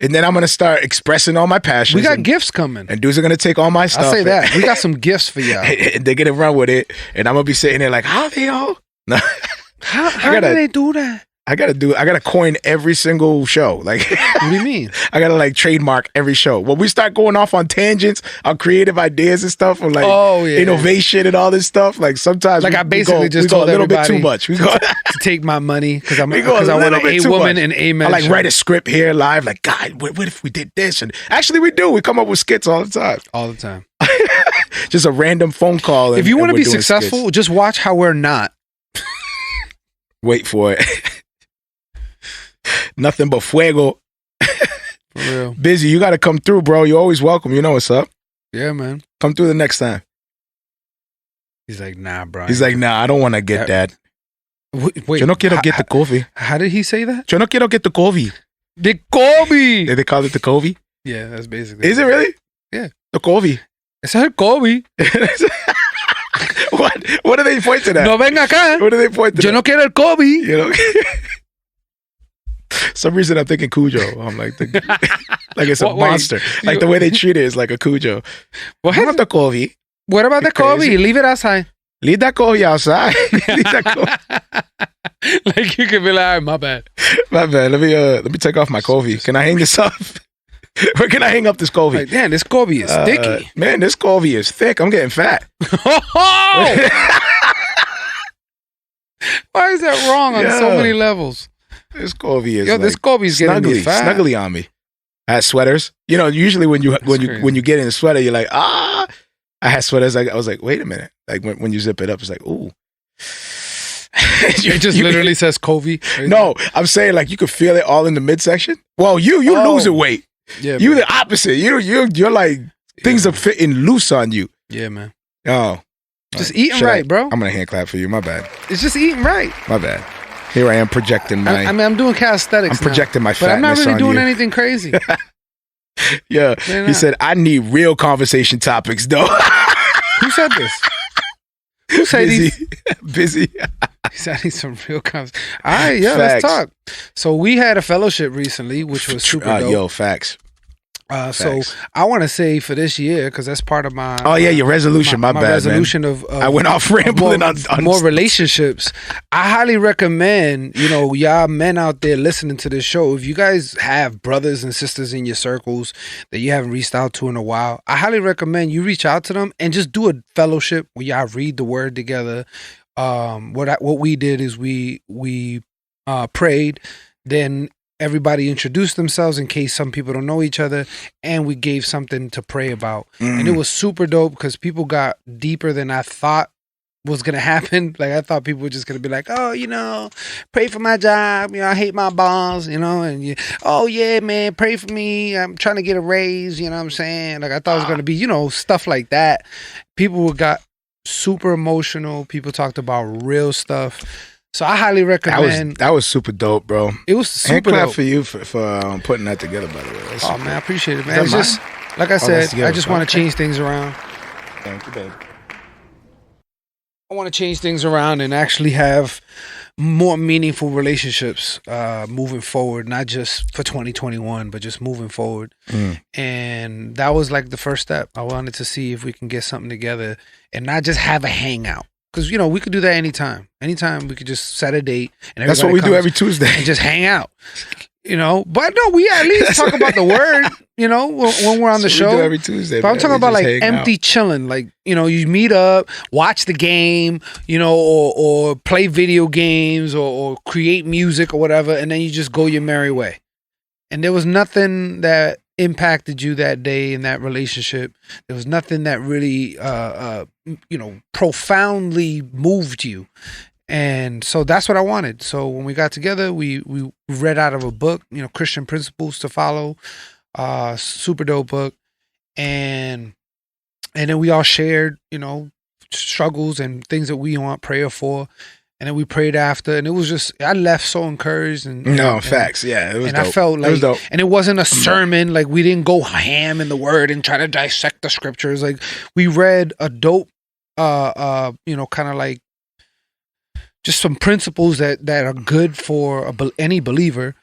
And then I'm gonna start expressing all my passions. We got gifts coming. And dudes are gonna take all my stuff. I'll say that. We got some gifts for y'all. And they're gonna run with it. And I'm gonna be sitting there like, how they all? No. How do they do that? I gotta coin every single show. Like, What do you mean? I gotta like trademark every show. When we start going off on tangents, on creative ideas and stuff, or like innovation and all this stuff, like sometimes Like I basically we just go told a little bit everybody too much. We go to take my money because I we go want little an bit A too woman much. and A man. I like show. write a script here live. Like, God, what if we did this? And actually, we do. We come up with skits all the time. all the time. Just a random phone call. If you want to we're be doing successful, skits. just watch how we're not. Wait for it. Nothing but fuego. For real. Busy, you got to come through, bro. You're always welcome. You know what's up. Yeah, man. Come through the next time. He's like, nah, bro. He's like, nah, I don't want to get that. Wait. Yo no quiero get the coffee. How did he say that? Yo no quiero get the coffee. The Kobe. Did they call it the coffee? Yeah, that's basically. Is it really? Yeah. The coffee. It's her Kobe. What do they point to that? No venga acá. What do they point to Yo that? no quiero el Kobe. You know? Some reason I'm thinking Cujo. I'm like, like it's a What, wait, monster. Like the way they treat it is like a Cujo. What, Have the coffee. what about the You're crazy. Kobe? Leave it outside. Leave that coffee outside. Leave that coffee. Like you could be like, all right, my bad. My bad. Let me take off my coffee. Can I hang this up? Where can I hang up this coffee? Like, damn, this Kobe is sticky. Man, this coffee is thick. I'm getting fat. Why is that wrong on so Yeah. many levels? This coffee is Yo, this Kobe's getting me fat. snuggly on me. I had sweaters. You know, usually when you crazy. when you get in a sweater, you're like, ah. I had sweaters. I was like, wait a minute. Like when you zip it up, it's like, ooh. It just literally says Kobe. Right? No, I'm saying like you could feel it all in the midsection. Well, you losing weight. Yeah, You man. the opposite. You're like things are fitting loose on you. Yeah, man. Oh, Just eating Should I- right, bro. I'm gonna hand clap for you. My bad. It's just eating right. My bad. Here I am projecting my. I mean, I'm doing calisthenics. I'm projecting my but I'm not fatness really on doing you. anything crazy. Yeah, They're he not. said I need real conversation topics though. Who said this? Who said these? Busy. He said I need some real conversation. All right, yeah, let's Facts. talk. So we had a fellowship recently, which was super dope. Yo, facts. So I want to say for this year, because that's part of my your resolution. My bad, resolution man. of I went off rambling on more relationships. I highly recommend, y'all men out there listening to this show, if you guys have brothers and sisters in your circles that you haven't reached out to in a while, I highly recommend you reach out to them and just do a fellowship where y'all read the word together. What we did is we prayed, then everybody introduced themselves in case some people don't know each other, and we gave something to pray about. And it was super dope because people got deeper than I thought was going to happen. Like, I thought people were just going to be like, oh, pray for my job. I hate my boss, and oh, yeah, man, pray for me. I'm trying to get a raise. You know what I'm saying? Like, I thought it was going to be, stuff like that. People got super emotional. People talked about real stuff. So I highly recommend. That was super dope, bro. It was super clap dope for you for putting that together, by the way. That's man, I appreciate it, man. Is It's that just like I said, I just want to change things around. Thank you, baby. I want to change things around and actually have more meaningful relationships moving forward, not just for 2021, but just moving forward. And that was like the first step. I wanted to see if we can get something together and not just have a hangout. Because, we could do that anytime. Anytime we could just set a date. And that's what we do every Tuesday. And just hang out. But no, we at least talk about the word, when we're on the show. We do every Tuesday. But I'm talking about like empty chilling. Like, you meet up, watch the game, or play video games or create music or whatever. And then you just go your merry way. And there was nothing that impacted you that day in that relationship. There was nothing that really, profoundly moved you. And so that's what I wanted. So when we got together, we read out of a book, Christian Principles to Follow, super dope book. And then we all shared, struggles and things that we want prayer for. And then we prayed after, and it was just, I left so encouraged. Facts. Yeah, it was and dope. I felt like, it was dope. And it wasn't a sermon. Like, we didn't go ham in the word and try to dissect the scriptures. Like, we read a dope, kind of like just some principles that are good for any believer.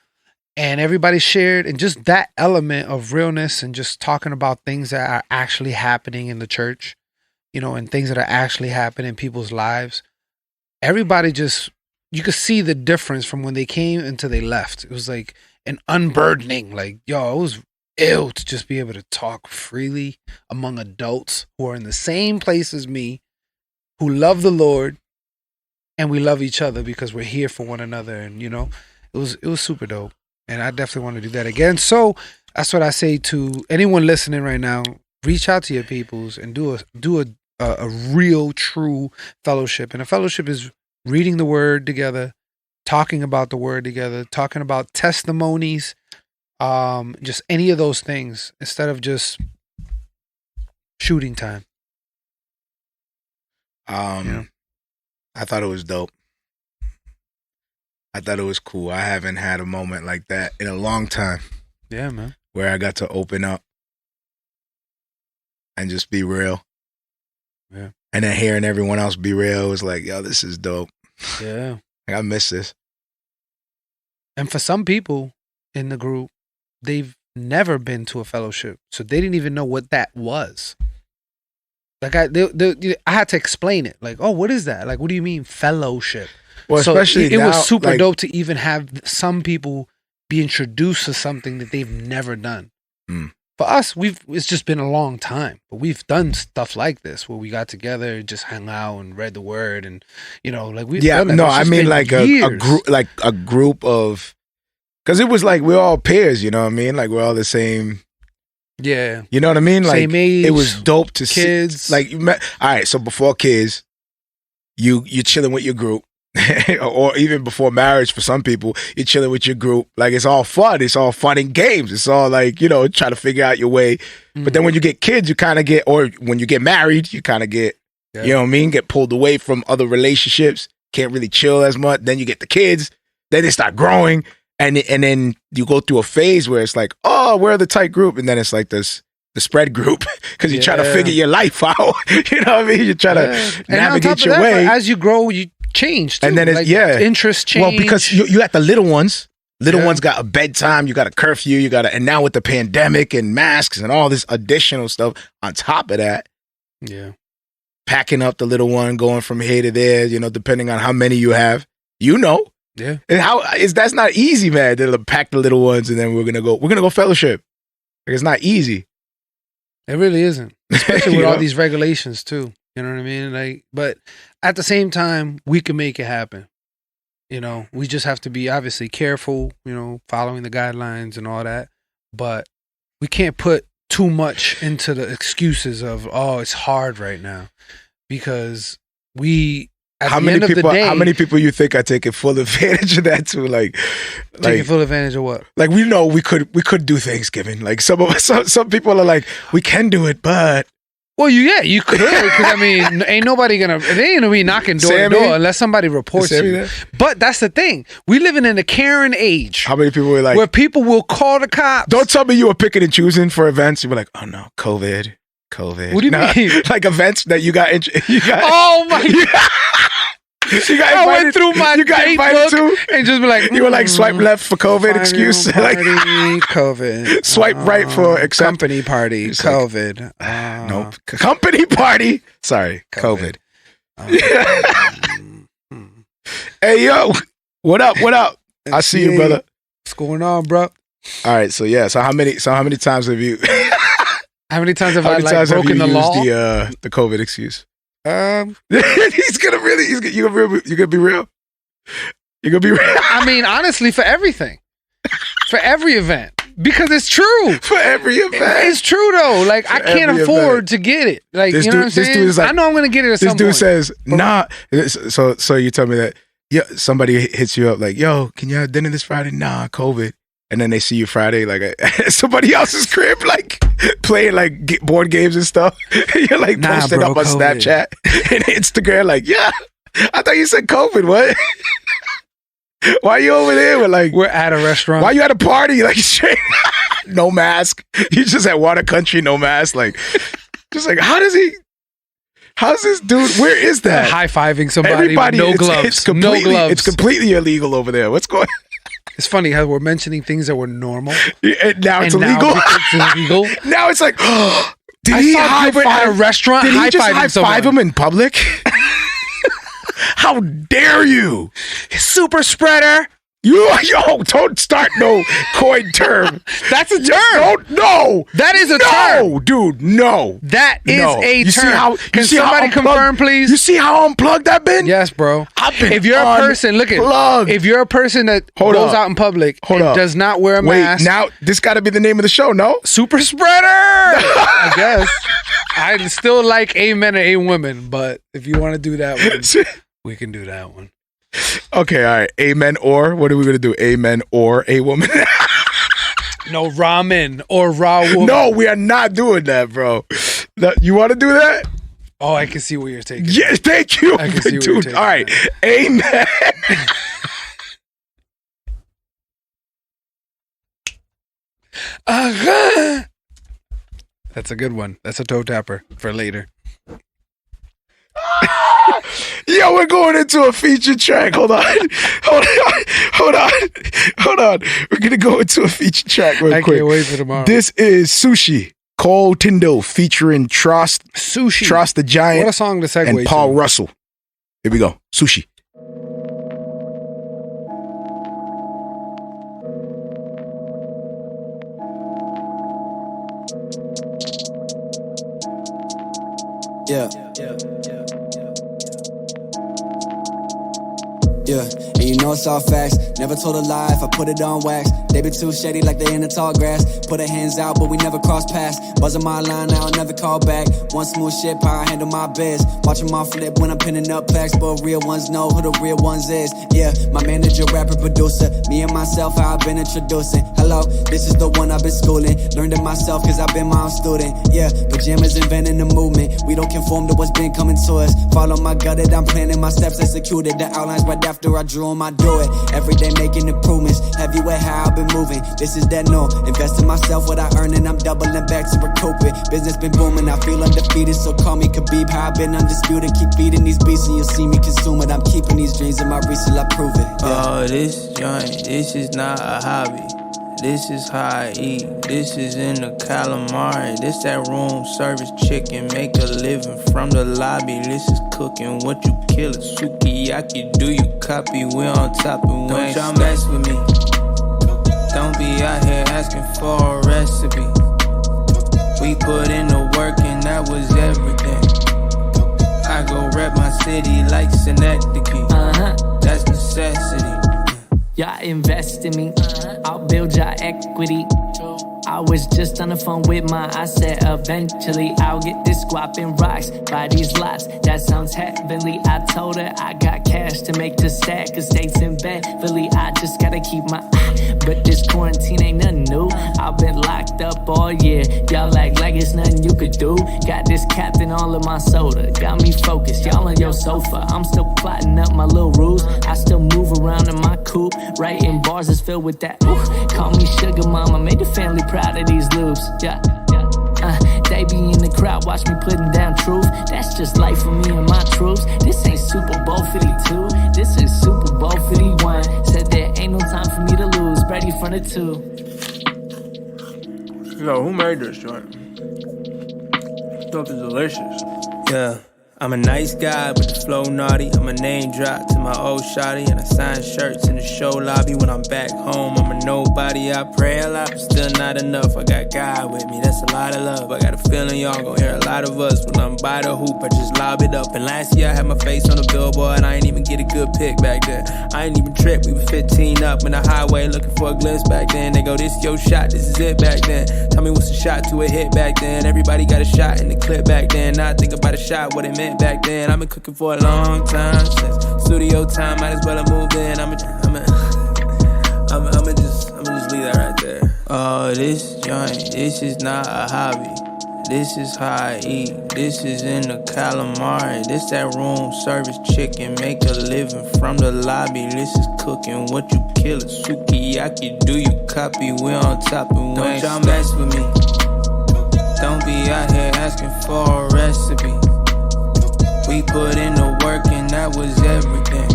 And everybody shared, and just that element of realness and just talking about things that are actually happening in the church, and things that are actually happening in people's lives. Everybody just, you could see the difference from when they came until they left. It was like an unburdening, like, it was ill to just be able to talk freely among adults who are in the same place as me, who love the Lord, and we love each other because we're here for one another. And, it was super dope. And I definitely want to do that again. So that's what I say to anyone listening right now. Reach out to your peoples and do a real, true fellowship. And a fellowship is reading the word together, talking about the word together, talking about testimonies, just any of those things instead of just shooting time. I thought it was dope. I thought it was cool. I haven't had a moment like that in a long time. Yeah, man. Where I got to open up and just be real. Yeah. And then hearing everyone else be real was like, yo, this is dope. Yeah. Like, I miss this. And for some people in the group, they've never been to a fellowship. So they didn't even know what that was. Like, I had to explain it. Like, oh, what is that? Like, what do you mean fellowship? Well, so especially it now, was super like, dope to even have some people be introduced to something that they've never done. For us, it's just been a long time, but we've done stuff like this where we got together and just hung out and read the word, and like we've done that. No, I mean like a group of, because it was like we're all peers, you know what I mean? Like we're all the same. Yeah, you know what I mean? Like same age, it was dope to kids. See, like you met. All right, so before kids, you're chilling with your group. Or even before marriage, for some people, you're chilling with your group. Like, it's all fun. It's all fun and games. It's all like, try to figure out your way. But then when you get kids, you kind of get, or when you get married, you kind of get, you know what I mean? Get pulled away from other relationships. Can't really chill as much. Then you get the kids. Then they start growing. And then you go through a phase where it's like, oh, we're the tight group. And then it's like the spread group, because you're trying to figure your life out. You know what I mean? You're trying to navigate your way. As you grow, you change too. And then interests change. Well, because you got the little ones, Little ones got a bedtime, you got a curfew, and now with the pandemic and masks and all this additional stuff on top of that. Yeah. Packing up the little one, going from here to there, depending on how many you have. Yeah. And that's not easy, man. They'll pack the little ones and then we're gonna go fellowship. Like, it's not easy. It really isn't. Especially with all these regulations too. You know what I mean? Like, but at the same time, we can make it happen. We just have to be obviously careful, following the guidelines and all that. But we can't put too much into the excuses of, it's hard right now. Because how many people you think are taking full advantage of that too? Taking full advantage of what? Like, we know we could do Thanksgiving. Like, some of us, some people are like, we can do it, but. Well, you could, because ain't nobody they ain't gonna be knocking door to door unless somebody reports you. But that's the thing. We living in a Karen age. How many people were like, where people will call the cops? Don't tell me you were picking and choosing for events. You were like, oh no, COVID. What do you mean? Like events that you got. Oh my God. I went through my date book to, and just be like, you were like, swipe left for COVID excuse, like COVID. Swipe right for company party, COVID. Nope, company party. Sorry, COVID. Hey yo, what up? I see you, brother. What's going on, bro? All right, so how many times have you? How many times have I broken the law? The COVID excuse. He's gonna be real. You're gonna be real. Honestly, for everything, for every event, because it's true. For every event, it's true though. Like, I can't afford to get it. Like, you know what I'm saying? This dude is like, I know I'm gonna get it at some point. This dude says, nah. So you tell me that, yeah, somebody hits you up like, yo, can you have dinner this Friday? Nah, COVID. And then they see you Friday, like at somebody else's crib, like playing like board games and stuff. You're like posting up on COVID. Snapchat and Instagram, like, yeah, I thought you said COVID. What? Why are you over there? We're at a restaurant. Why are you at a party? Like, straight, no mask. You just at Water Country, no mask. Like, just like, how's this dude? Where is that? High-fiving somebody with no gloves. No gloves. It's completely illegal over there. What's going on? It's funny how we're mentioning things that were normal. And now it's illegal. It's illegal. Now it's like, did he high-five at a restaurant? Did he just high-five him in public? How dare you? Super spreader. Yo, don't start no coin term. That's a term. No. That is a term. No, dude, no. That is a term. Can somebody confirm, please? You see how unplugged I've been? Yes, bro. If you're a person, if you're a person that goes out in public and does not wear a mask. Now, this got to be the name of the show, no? Super spreader. I guess. I still like amen and a women, but if you want to do that one, we can do that one. Okay, all right. Amen or? What are we going to do? Amen or a woman? No, ramen or raw woman. No, we are not doing that, bro. You want to do that? Oh, I can see what you're taking. Yeah, thank you. I can see what you're taking. All right. Amen. That's a good one. That's a toe tapper for later. Yo, we're going into a feature track. Hold on. We're going to go into a feature track real quick. I can't wait for tomorrow. This is Sushi, Cole Tyndall featuring Trost the Giant. What a song to segue and Paul Russell. Here we go. Sushi. Yeah, and you know it's all facts. Never told a lie if I put it on wax. They be too shady like they in the tall grass. Put our hands out, but we never cross paths. Buzzing my line, I'll never call back. One smooth shit, power handle my biz. Watch them all flip when I'm pinning up plaques. But real ones know who the real ones is. Yeah, my manager, rapper, producer. Me and myself, how I've been introducing. Hello, this is the one I've been schooling. Learned it myself, cause I've been my own student. Yeah, pajamas inventing the movement. We don't conform to what's been coming to us. Follow my gut, I'm planning my steps, executed. The outlines right after after I drew 'em, I do it. Every day making improvements. Have you at how I've been moving? This is that no. Invest in myself, what I earn, and I'm doubling back to recoup it. Business been booming, I feel undefeated, so call me Khabib. How I've been undisputed, keep feeding these beasts and you'll see me consume it. I'm keeping these dreams in my reach till I prove it. Oh, this joint, this is not a hobby. This is how I eat. This is in the calamari. This that room service chicken. Make a living from the lobby. This is cooking what you kill it. Sukiyaki, do you copy? We on top and we ain't y'all mess with me. Don't be out here asking for a recipe. We put in the work and that was everything. I go rep my city like Synecdoche. That's necessity. Y'all invest in me, I'll build y'all equity. I was just on the phone with I said eventually I'll get this guap and rocks, buy these lots, that sounds heavenly. I told her I got cash to make the stack, estates in Beverly. I just gotta keep my but this quarantine ain't nothing new. I've been locked up all year, y'all act like it's nothing you could do. Got this captain all of my soda, got me focused, y'all on your sofa. I'm still plotting up my little rules, I still move around in my coupe. Writing bars is filled with that, call me sugar mama, made the family proud of these loops, yeah. They be in the crowd, watch me putting down truth. That's just life for me and my troops. This ain't Super Bowl 52, this is Super Bowl 51. Said there ain't no time for me to lose, ready for the 2. Yo, who made this joint? Stuff is delicious. Yeah. I'm a nice guy, but the flow naughty. I'm a name drop to my old shawty, and I sign shirts in the show lobby. When I'm back home, I'm a nobody. I pray a lot, but still not enough. I got God with me, that's a lot of love. I got a feeling y'all gon' hear a lot of us. When I'm by the hoop, I just lob it up. And last year I had my face on the billboard, and I ain't even get a good pick back then. I ain't even trip, we were 15 up in the highway looking for a glimpse back then. They go, this your shot, this is it back then. Tell me what's a shot to a hit back then. Everybody got a shot in the clip back then. Now I think about a shot, what it meant back then. I've been cooking for a long time, since studio time, might as well have moved in. I'ma just leave that right there. Oh, this joint, this is not a hobby. This is how I eat. This is in the calamari. This that room service chicken. Make a living from the lobby. This is cooking what you kill it. Sukiyaki, do you copy? We on top and we ain't y'all mess with me. Don't be out here asking for a recipe. We put in the work and that was everything.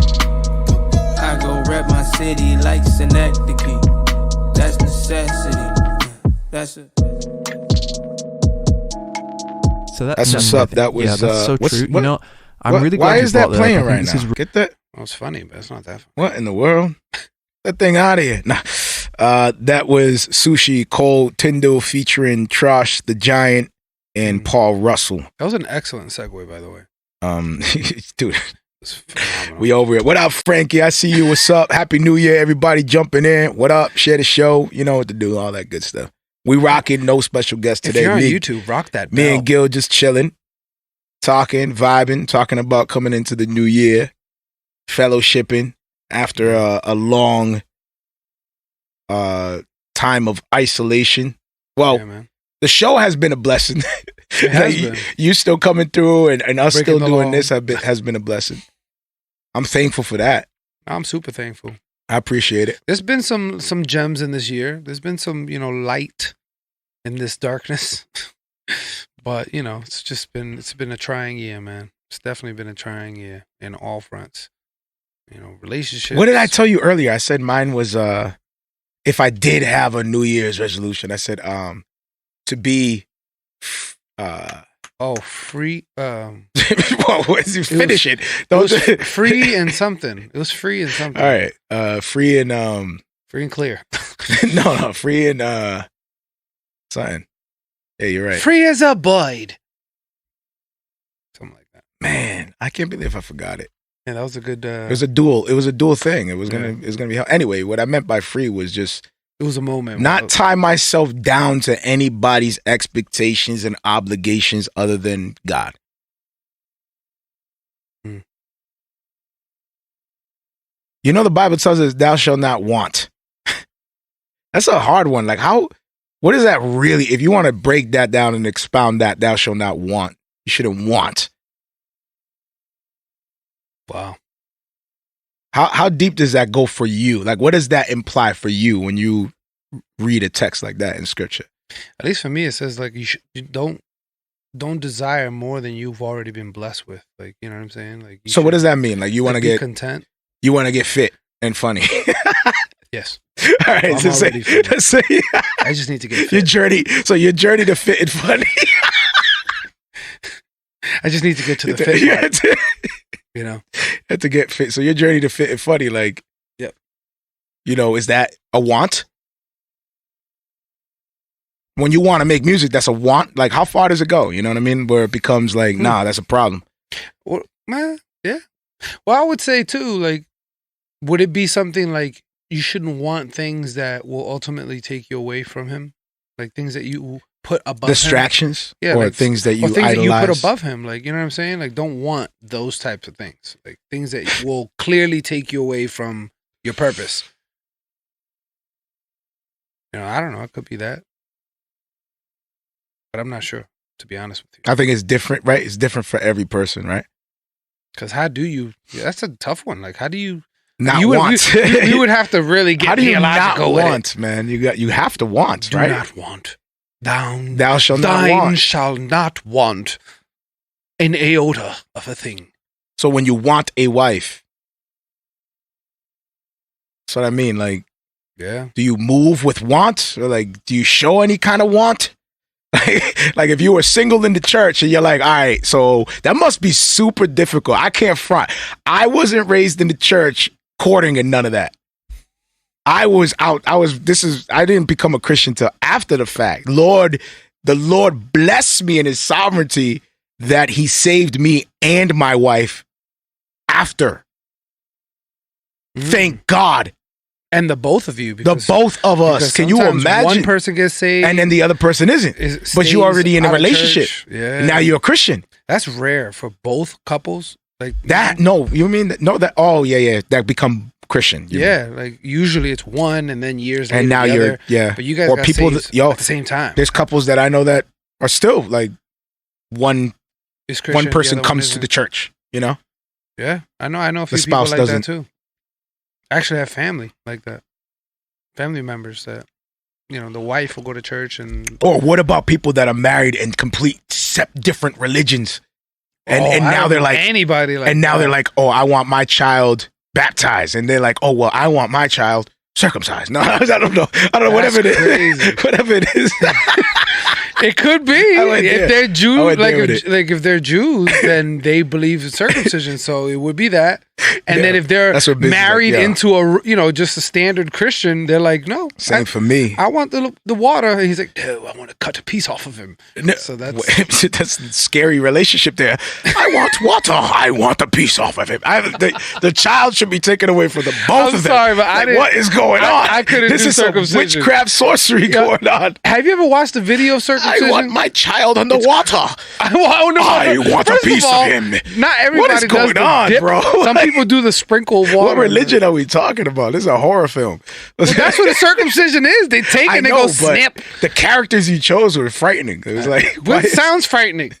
I go rep my city like Synecdoche. That's necessity. That's it. So that's what's up. That was that's so true. You know, I'm really glad why you is that brought playing up. right now? Get that? Well, it's funny, but it's not that funny. What in the world? That thing out of here. Nah. That was Sushi Cole Tyndall featuring Trosh the Giant and Paul Russell. That was an excellent segue, by the way. Dude, we over it. What up, Frankie? I see you. What's up? Happy New Year, everybody jumping in. What up? Share the show. You know what to do. All that good stuff. We rocking. No special guest today. If you're on YouTube, rock that bell. Me and Gil just chilling, talking, vibing, talking about coming into the new year, fellowshipping after a long time of isolation. Well, yeah, man. The show has been a blessing. It has been. You still coming through and us Breaking still doing law. this has been a blessing. I'm thankful for that. I'm super thankful. I appreciate it. There's been some gems in this year. There's been some, light in this darkness. But, it's been a trying year, man. It's definitely been a trying year in all fronts. Relationships. What did I tell you earlier? I said mine was if I did have a New Year's resolution, I said to be free. Well, finish it. It was free and something. It was free and something. All right. Free and free and clear. no, free and something. Yeah, you're right. Free as a bird. Something like that. Man, I can't believe I forgot it. Yeah, that was a good. It was a dual thing. It was gonna be anyway. What I meant by free was just. It was a moment. Not tie myself down to anybody's expectations and obligations other than God. Mm. You know, the Bible tells us, thou shalt not want. That's a hard one. Like, what is that really? If you want to break that down and expound that, thou shalt not want. You shouldn't want. Wow. How deep does that go for you? Like, what does that imply for you when you read a text like that in scripture? At least for me, it says like you don't desire more than you've already been blessed with. Like, you know what I'm saying? Like, so what does that mean? Like, you want to get content? You want to get fit and funny? Yes. All right. Well, let's say I just need to get fit. your journey to fit and funny. I just need to get to the fit part. You know, have to get fit. So your journey to fit and funny, like, yep. You know, is that a want? When you want to make music, that's a want. Like, how far does it go? You know what I mean? Where it becomes like, nah, that's a problem. Well, man, yeah. Well, I would say too, like, would it be something like you shouldn't want things that will ultimately take you away from him, like things that you put above distractions, him? Yeah, or like, things that you or things idolize. that you put above him. Like, you know what I'm saying? Like, don't want those types of things. Like things that will clearly take you away from your purpose. You know, I don't know. It could be that, but I'm not sure, to be honest with you. I think it's different, right? It's different for every person, right? Because how do you? Yeah, that's a tough one. Like, how do you? Not you want. You would have to really get. How do you not with want, man? You have to want, do right? Do not want. Thou shalt not Thine want. shall not want an iota of a thing. So when you want a wife, that's what I mean. Like, yeah. Do you move with want, or like, do you show any kind of want? Like if you were single in the church and you're like, all right, so that must be super difficult. I can't front. I wasn't raised in the church courting and none of that. I didn't become a Christian till after the fact. The Lord blessed me in his sovereignty that he saved me and my wife after. Thank God. And the both of you. The both of us. Can you imagine? One person gets saved. And then the other person isn't. But you're already in a relationship. Yeah. Now you're a Christian. That's rare for both couples. Like that. No, you mean that? No, that. Oh, yeah. That become Christian. Yeah. Like usually it's one and then years later. And now the you're, other. yeah. But you guys or got people saved that, at the same time. There's couples that I know that are still like one person comes to the church, you know? Yeah. I know a few the people spouse like doesn't. that too. I actually have family like that. Family members that, you know, the wife will go to church and... Or what about people that are married in complete different religions? And now they're like... Anybody like And now that. they're like, oh, I want my child baptized. And they're like, oh, well, I want my child circumcised. No, I don't know. Whatever it is. Whatever it is. It could be. If they're Jews, like if they're Jews, then they believe in circumcision, so it would be that. And then if they're married into a, just a standard Christian, they're like, no. Same for me. I want the water. And he's like, no, I want to cut a piece off of him. No, so that's a scary relationship there. I want water. I want a piece off of him. The child should be taken away from the both of them. I'm sorry, but I didn't. What is going on? I couldn't This do is some circumcision. witchcraft sorcery going on. Have you ever watched a video of circumcision? I want my child on the water. I want a First piece all, of him. Not everybody What is does going the on, dip. bro? Some people do the sprinkle water. What religion are we talking about? This is a horror film. Well, that's what a circumcision is. They take and they go snip. The characters you chose were frightening. It was like, It sounds frightening.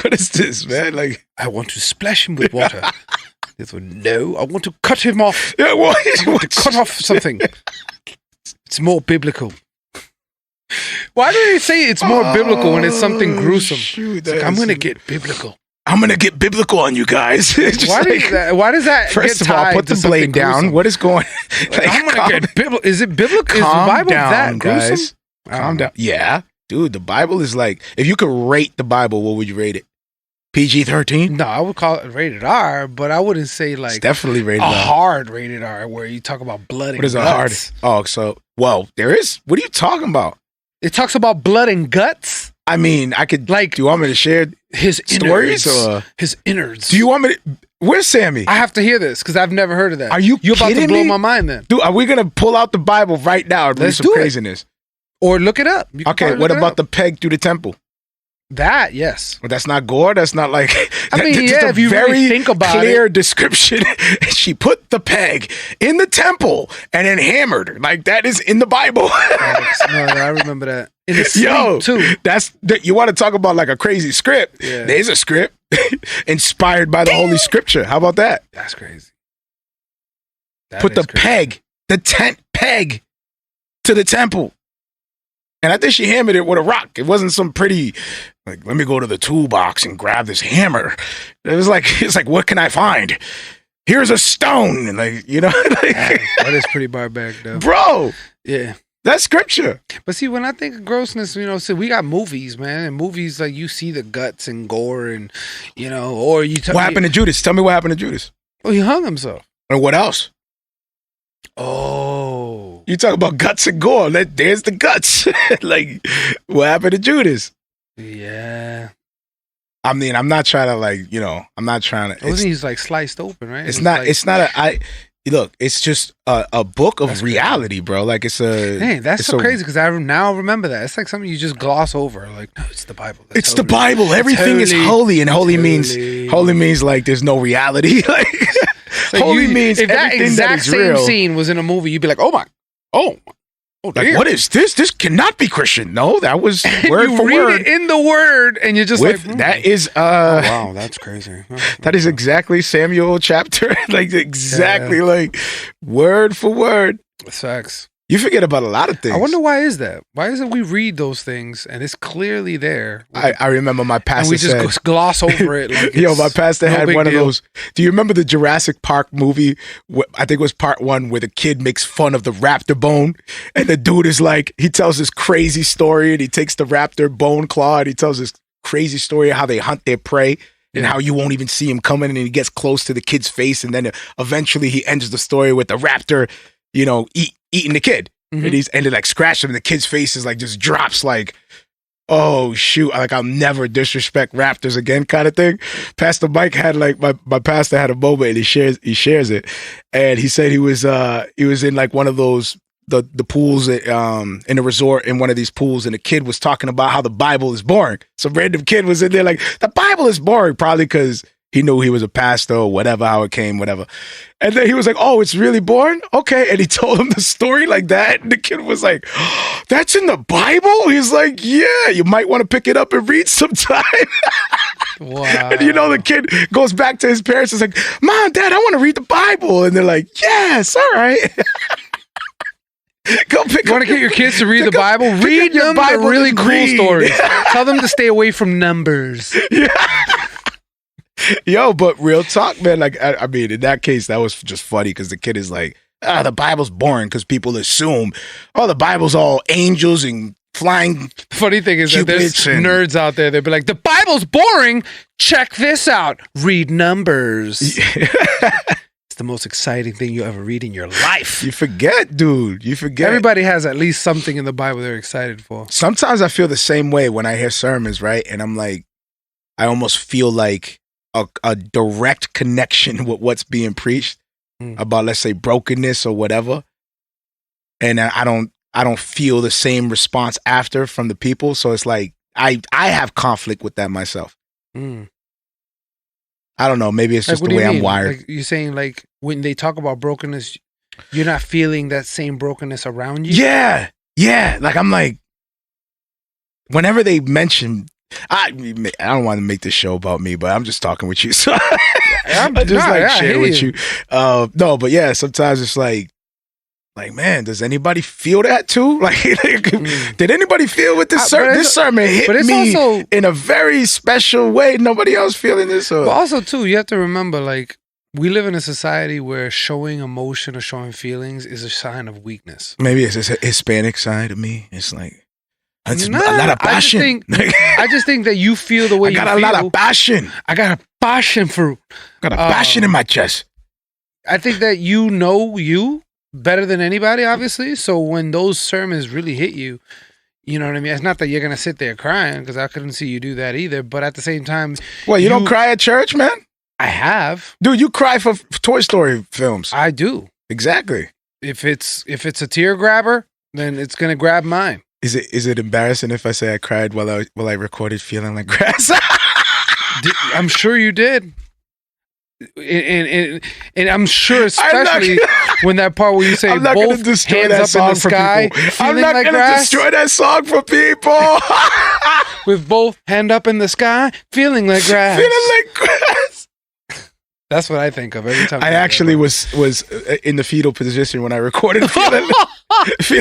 What is this, man? Like, I want to splash him with water. No, I want to cut him off. Yeah, I want to cut off something. It's more biblical. Why do they say it's more biblical when it's something gruesome? Shoot, like, I'm going to get biblical. I'm going to get biblical on you guys. Why does that First get of all, tied put to the blade something down. gruesome? What is going I'm going to get biblical. Is it biblical? Is the Calm Bible down, that gruesome? guys. Calm down. Yeah. Dude, the Bible is like, if you could rate the Bible, what would you rate it? PG-13? No, I would call it rated R, but I wouldn't say like It's definitely rated a R. hard rated R where you talk about blood and What is a guts. hard? Oh, so, well, there is. What are you talking about? It talks about blood and guts. I mean, I could, like, do you want me to share his stories? innards? Or His innards. do you want me to, where's Sammy? I have to hear this because I've never heard of that. Are you You're about to kidding blow me? my mind then. Dude, are we going to pull out the Bible right now and do Let's some do it. craziness? Or look it up. You can Okay, probably what look it about up. the peg through the temple? That? Yes. Well, that's not gore. That's not like. I mean, that's yeah, a if you very really think about clear it. description. She put the peg in the temple and then hammered her. Like that is in the Bible. No, I remember that. In the sleep Yo, too. You want to talk about like a crazy script? Yeah. There's a script inspired by the Holy Scripture. How about that? That's crazy. put the tent peg to the temple. And I think she hammered it with a rock. It wasn't some pretty, like, let me go to the toolbox and grab this hammer. It's like, what can I find? Here's a stone. And like, you know, like, that is pretty barbaric, though. Bro. Yeah. That's scripture. But see, when I think of grossness, you know, so we got movies, man. And movies, like, you see the guts and gore and, you know, or you... What happened to Judas? Tell me what happened to Judas. Oh, he hung himself. And what else? Oh. You talk about guts and gore. There's the guts. Like, what happened to Judas? Yeah. I mean, I'm not trying to, like, you know, I'm not trying to... Wasn't he's like sliced open, right? Look, it's just a book of reality, bro. Like, it's a... Dang, that's so crazy because I now remember that. It's like something you just gloss over. Like, no, it's the Bible. It's the Bible. Everything is holy, and holy means like there's no reality. Like holy means if that exact same real. Scene was in a movie, you'd be like, oh, like, what is this? This cannot be Christian. No, that was word you for read word it in the word, and you're just that is wow, that's crazy. That is exactly Samuel chapter, like exactly like word for word. Facts. You forget about a lot of things. I wonder why is that? Why is it we read those things and it's clearly there? I remember my pastor and we just gloss over it. Like yo, my pastor had one of those. Do you remember the Jurassic Park movie? I think it was part 1 where the kid makes fun of the raptor bone. And the dude is like, he tells this crazy story and he takes the raptor bone claw and he tells this crazy story of how they hunt their prey. And how you won't even see him coming and he gets close to the kid's face. And then eventually he ends the story with the raptor, you know, eating the kid. Mm-hmm. And he's ended like scratching him. The kid's face is like just drops like, oh shoot, like I'll never disrespect raptors again kind of thing. Pastor Mike had like my pastor had a moment and he shares it. And he said he was in like one of those the pools in a resort in one of these pools, and the kid was talking about how the Bible is boring. Some random kid was in there like, the Bible is boring, probably because he knew he was a pastor or whatever, how it came, whatever. And then he was like, oh, it's really boring? Okay. And he told him the story like that. And the kid was like, oh, that's in the Bible? He's like, yeah, you might want to pick it up and read sometime. Wow. And you know, the kid goes back to his parents and is like, Mom, Dad, I want to read the Bible. And they're like, yes, all right. Go pick you want to get your kids to read the Bible? Read them the really cool stories. Tell them to stay away from numbers. Yeah. Yo, but real talk, man. Like, I mean, in that case, that was just funny because the kid is like, the Bible's boring because people assume, oh, the Bible's all angels and flying. Funny thing is that there's nerds out there. They'll be like, the Bible's boring. Check this out. Read numbers. Yeah. It's the most exciting thing you ever read in your life. You forget, dude. You forget. Everybody has at least something in the Bible they're excited for. Sometimes I feel the same way when I hear sermons, right? And I'm like, I almost feel like a direct connection with what's being preached about, let's say, brokenness or whatever. And I don't feel the same response after from the people. So it's like, I have conflict with that myself. I don't know. Maybe it's just the way I'm wired. Like, you're saying like when they talk about brokenness, you're not feeling that same brokenness around you? Yeah. Yeah. Like, I'm like, whenever they mention, I don't want to make this show about me, but I'm just talking with you. So I just share with you. No, but yeah, sometimes it's like, man, does anybody feel that too? Like, did anybody feel with this sermon? This sermon hit me also, in a very special way. Nobody else feeling this. But also too, you have to remember, like, we live in a society where showing emotion or showing feelings is a sign of weakness. Maybe it's a Hispanic side of me. It's like, that's a lot of passion. I just think that you feel the way you feel. I got a lot of passion. I got a passion for... got a passion in my chest. I think that you know you better than anybody, obviously. So when those sermons really hit you, you know what I mean? It's not that you're going to sit there crying, because I couldn't see you do that either. But at the same time... Well, you don't cry at church, man? I have. Dude, you cry for Toy Story films. I do. Exactly. If it's a tear grabber, then it's going to grab mine. Is it embarrassing if I say I cried while I recorded Feeling Like Grass? I'm sure you did. And I'm sure, especially when that part where you say both hands up in the sky, I'm not like going to destroy that song for people. With both hand up in the sky, feeling like grass. Feeling like grass. That's what I think of every time. I actually was in the fetal position when I recorded feeling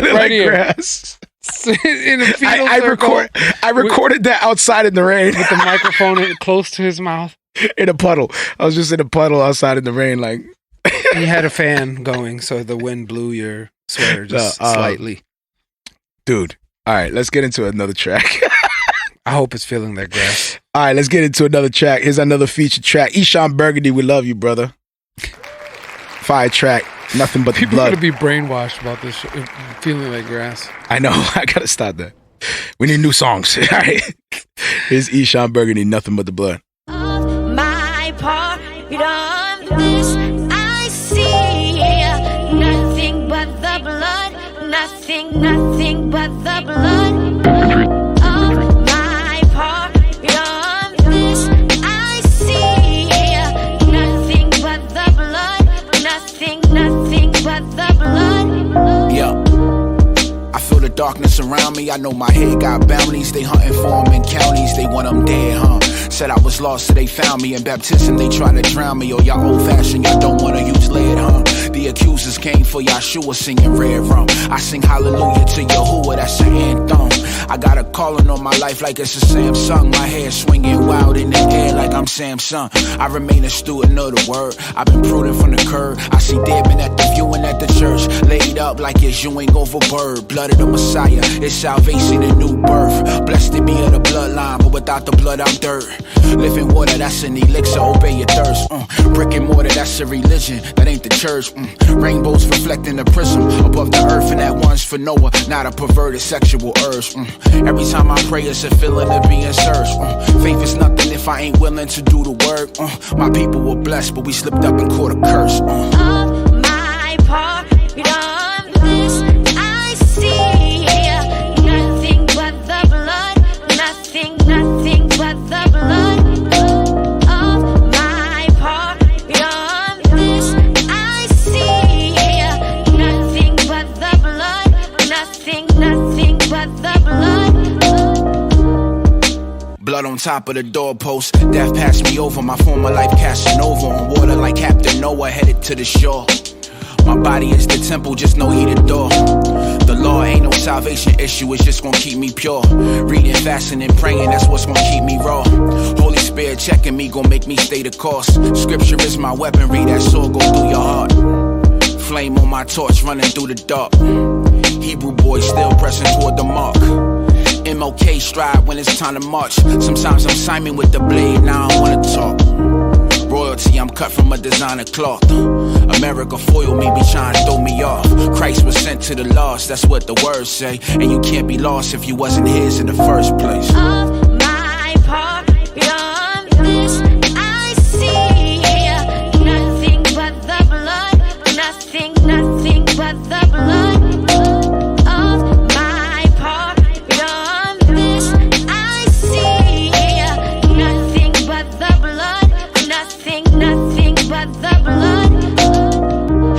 Right like here. grass. In a fetal I recorded that outside in the rain with the microphone close to his mouth. In a puddle. I was just in a puddle outside in the rain, like. And you had a fan going, so the wind blew your sweater just slightly. Dude, all right, let's get into another track. I hope it's feeling that grass. All right, let's get into another track. Here's another feature track. Eshawn Burgundy, we love you, brother. Fire track, nothing but People the blood. are going to be brainwashed about this feeling like grass. I know, I got to stop that. We need new songs. All right. Here's Eshawn Burgundy, nothing but the blood. My part of this, I see nothing but the blood, nothing but the blood. Of my part of this, I see nothing but the blood, nothing but the blood. Yeah. I feel the darkness around me. I know my head got bounties. They hunting for them in counties. They want them dead, huh? Said I was lost, so they found me. In baptism, they try to drown me. Oh, y'all old-fashioned, y'all don't want to use lead, huh? The accusers came for Yahshua singing red rum. I sing hallelujah to Yahuwah, that's an anthem. I got a calling on my life like it's a Samsung. My hair swinging wild in the air like I'm Samsung. I remain a student of the word. I've been prudent from the curb. I see dead men at the viewing at the church. Laid up like it's Ewing over bird. Blood of the Messiah, it's salvation and new birth. Blessed to be of the bloodline, but without the blood I'm dirt. Living water, that's an elixir, obey your thirst. Brick and mortar, that's a religion, that ain't the church. Rainbows reflecting the prism above the earth, and that one's for Noah, not a perverted sexual urge. Every time I pray, it's a feeling of being searched. Faith is nothing if I ain't willing to do the work. My people were blessed, but we slipped up and caught a curse. Of my part of this, I see nothing but the blood, nothing but the blood. Of my part of this, I see nothing but the blood, nothing but the blood. Blood on top of the doorpost. Death passed me over. My former life casting over on water like Captain Noah headed to the shore. My body is the temple, just know he the door. The law ain't no salvation issue, it's just gonna keep me pure. Reading, fasting, and praying, that's what's gonna keep me raw. Holy Spirit checking me, gonna make me stay the course. Scripture is my weaponry, that sword go through your heart. Flame on my torch, running through the dark. Hebrew boy still pressing toward the mark. MLK stride when it's time to march. Sometimes I'm Simon with the blade, now I wanna talk. Royalty, I'm cut from a designer cloth. America foiled me, be trying to throw me off. Christ was sent to the lost, that's what the words say. And you can't be lost if you wasn't his in the first place. Of my part of this, I see nothing but the blood, nothing but the blood. Of my part of this, I see nothing but the blood, nothing but the blood.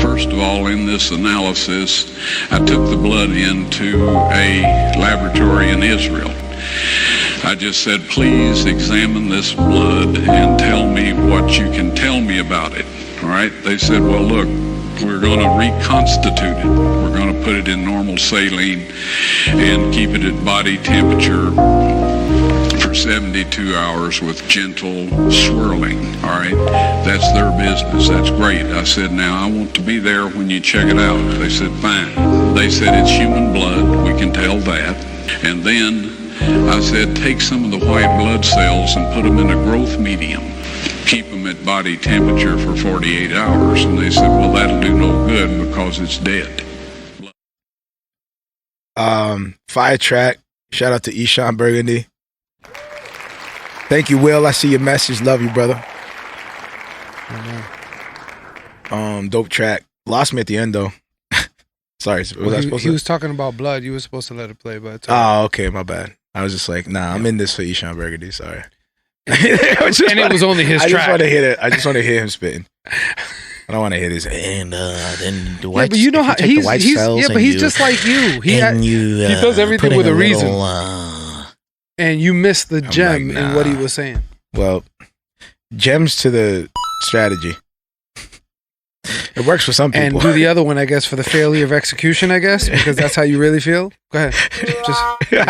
First of all, in this analysis, I took the blood into a laboratory in Israel. I just said, please examine this blood and tell me what you can tell me about it. All right? They said, well, look, we're going to reconstitute it. We're going to put it in normal saline and keep it at body temperature for 72 hours with gentle swirling. All right, that's their business. That's great. I said, now I want to be there when you check it out. They said, fine. They said, it's human blood. We can tell that. And then I said, take some of the white blood cells and put them in a growth medium. Keep them at body temperature for 48 hours. And they said, well, that'll do no good because it's dead. Fire track. Shout out to Eshawn Burgundy. Thank you, Will. I see your message. Love you, brother. Dope track. Lost me at the end though. Sorry. He was talking about blood. You were supposed to let it play, but oh, okay, my bad. I was just like, nah, I'm in this for Eshawn Burgundy. Sorry. It was only his track. I just want to hear him spitting. I don't want to hear this. And then the white. Yeah, but you know how he's just like you. He does everything with a reason. And you missed the gem in what he was saying. Well, gems to the strategy. It works for some And people. do the other one, I guess, for the failure of execution, I guess, because that's how you really feel. Go ahead. Just no.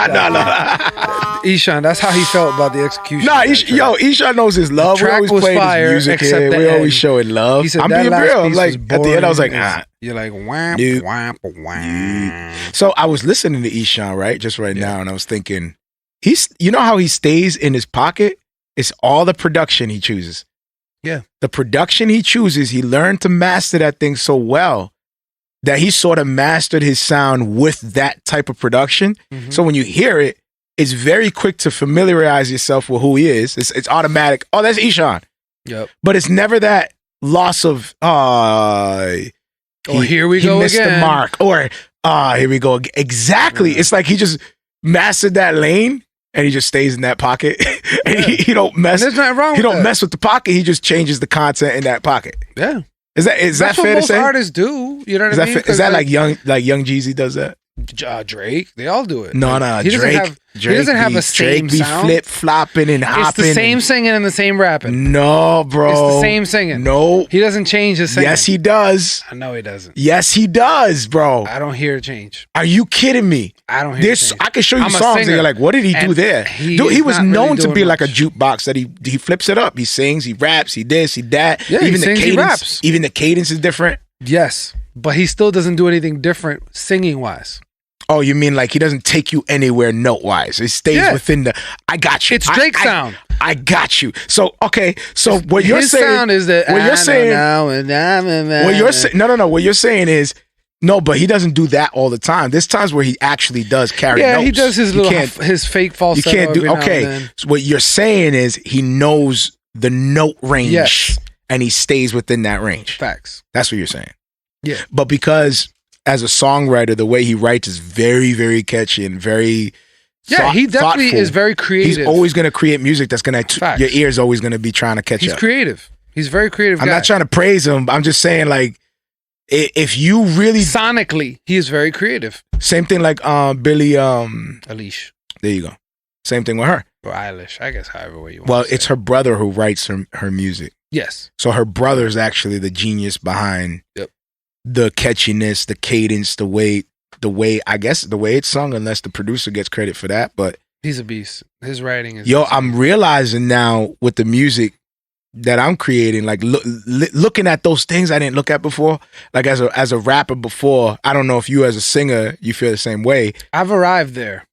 Eshawn, that's how he felt about the execution. Nah, Eshawn knows his love. The We track always was play fire, his music except here. the We always end. showing love. He said I'm that being last real. piece Like was at the end, I was like, boring. ah. You're like, wham, Dude. wham, wham. So I was listening to Eshawn right now, and I was thinking, you know how he stays in his pocket? It's all the production he chooses. Yeah. The production he chooses, he learned to master that thing so well that he sort of mastered his sound with that type of production. So when you hear it, it's very quick to familiarize yourself with who he is. It's automatic. Oh, that's Eshawn. Yep. But it's never that loss of, here we he go missed again. the mark. Or, here we go. Exactly. It's like he just mastered that lane and he just stays in that pocket. And he don't mess. There's nothing wrong He with don't that. mess with the pocket. He just changes the content in that pocket. Yeah. Is that That's fair what to most say? artists do. You know what Is I that mean? fa- is 'Cause, that like Young Jeezy does that? Drake? They all do it. No, He doesn't Drake. have- he doesn't have a same Drake be sound. flip flopping and hopping. It's the same and- singing and the same rapping. No, bro. It's the same singing. No. He doesn't change his singing. Yes, he does. I know he doesn't. Yes, he does, bro. I don't hear a change. Are you kidding me? I don't hear There's, a change. I can show you I'm a songs and singer, you're like, what did he do and there? he Dude, he is was not really known to doing be like a much. jukebox that he flips it up. He sings, he raps, he this, he that. Yeah, he even the sings, he cadence, raps. even the cadence is different. Yes, but he still doesn't do anything different singing wise. Oh, you mean like he doesn't take you anywhere note wise? It stays within the. I got you. It's Drake's sound. I got you. So okay. So what you're His saying? sound is that what you're saying? What you're saying? No. What you're saying is no, but he doesn't do that all the time. There's times where he actually does carry. Yeah, notes. he does his You little can't- his fake falsetto. You can't do. every now and Okay. then. So what you're saying is he knows the note range. Yes. And he stays within that range. Facts. That's what you're saying. Yeah. But because as a songwriter, the way he writes is very, very catchy and very He definitely thoughtful. is very creative. He's always going to create music that's going to, Facts. your ear's always going to be trying to catch He's up. creative. He's a very creative. I'm guy. not trying to praise him. I'm just saying like, if you really sonically, he is very creative. Same thing like Billie Eilish. There you go. Same thing with her. Or Eilish, I guess, however way you want. Well, to say it's her brother who writes her music. Yes. So her brother's actually the genius behind the catchiness, the cadence, the way I guess the way it's sung, unless the producer gets credit for that. But He's a beast. His writing is. yo, I'm realizing now with the music that I'm creating, like looking at those things I didn't look at before. Like as a rapper before, I don't know if you as a singer you feel the same way. I've arrived there.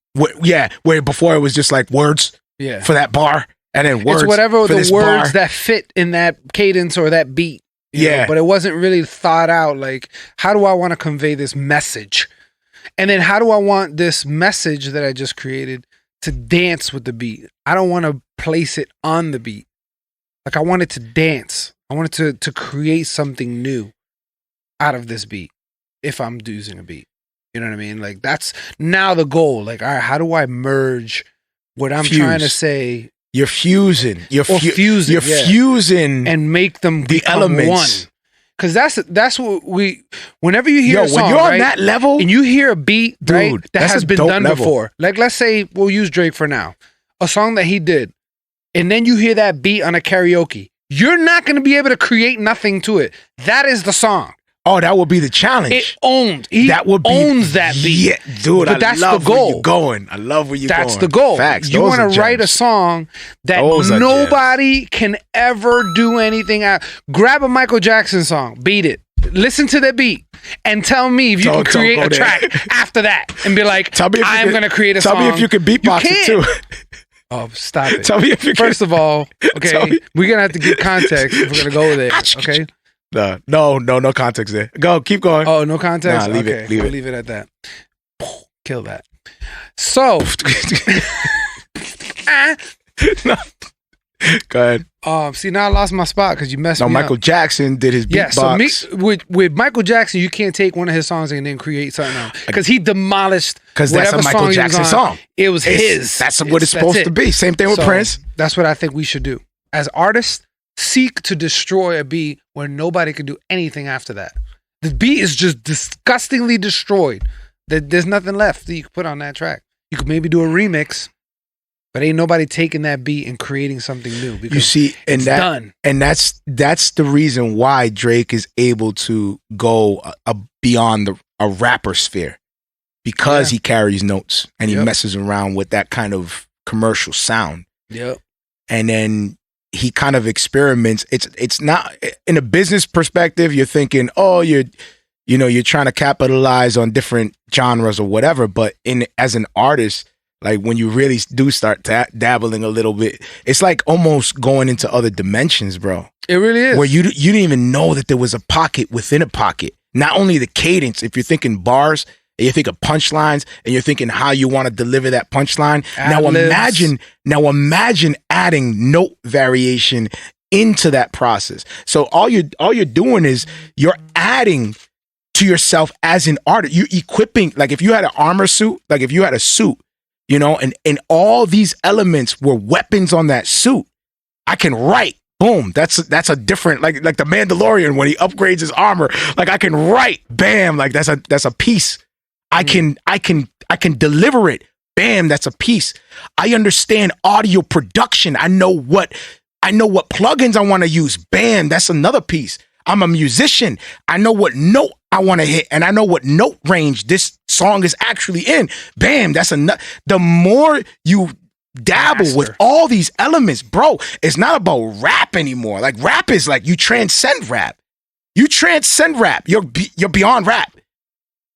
Where before it was just like words Yeah. for that bar, and then words It's whatever for the this words bar. that fit in that cadence or that beat. you know, but it wasn't really thought out. Like, how do I want to convey this message? And then how do I want this message that I just created to dance with the beat? I don't want to place it on the beat. Like, I want it to dance. I want it to create something new out of this beat if I'm using a beat. You know what I mean? Like, that's now the goal. Like, all right, how do I merge what I'm trying to say? You're fusing. You're fusing. You're fusing and make them the become elements. one. Because that's what we. Whenever you hear a song, when you're on right, that level, and you hear a beat, right, that that's has a been dope done level. before. Like, let's say we'll use Drake for now, a song that he did, and then you hear that beat on a karaoke. You're not going to be able to create nothing to it. That is the song. Oh, that would be the challenge. It owned. He that would be, owns that beat. Yeah, dude, But I that's love the where goal. you're going. I love where you're going. That's the goal. Facts. You want to write a song that Those are nobody can ever do anything out. Grab a Michael Jackson song, beat it, listen to the beat, and tell me if you can Don't create go a there. track after that and be like, Tell me if you I'm could- going to create a tell song. me if you could beatbox it can't. too. Oh, stop it. Tell me if you can. First of all, Tell okay, me- we're going to have to give context if we're going to go there, okay? No context there. Go, keep going. Oh, no context? Nah, leave okay, it. Leave we'll it. leave it at that. Kill that. So, Go ahead. see, now I lost my spot because you messed No, me Michael up. Jackson did his beatbox. Yeah, so with Michael Jackson, you can't take one of his songs and then create something else because he demolished. Because that's a whatever Michael song he was Jackson on. song. It was his. That's what it's supposed it. to be. Same thing with So, Prince. That's what I think we should do as artists. Seek to destroy a beat where nobody can do anything after that. The beat is just disgustingly destroyed. There's nothing left that you can put on that track. You could maybe do a remix, But ain't nobody taking that beat and creating something new. Because You see, and it's that, done. and that's the reason why Drake is able to go beyond a rapper sphere, because he carries notes and he messes around with that kind of commercial sound. Yep. And then he kind of experiments. It's not in a business perspective. You're thinking, oh, you're trying to capitalize on different genres or whatever. But as an artist, like when you really do start dabbling a little bit, it's like almost going into other dimensions, bro. It really is. Where you didn't even know that there was a pocket within a pocket. Not only the cadence, if you're thinking bars, and you think of punchlines, and you're thinking how you want to deliver that punchline. Now imagine adding note variation into that process. So all you're doing is you're adding to yourself as an artist. You're equipping, like if you had an armor suit, like if you had a suit, and all these elements were weapons on that suit. I can write. Boom. That's a different, like the Mandalorian when he upgrades his armor. Like I can write. Bam. Like that's a piece. I can deliver it. Bam. That's a piece. I understand audio production. I know what plugins I want to use. Bam. That's another piece. I'm a musician. I know what note I want to hit, and I know what note range this song is actually in. Bam, that's enough. The more you dabble with all these elements, bro, it's not about rap anymore. Like rap is like you transcend rap. You transcend rap. You're beyond rap.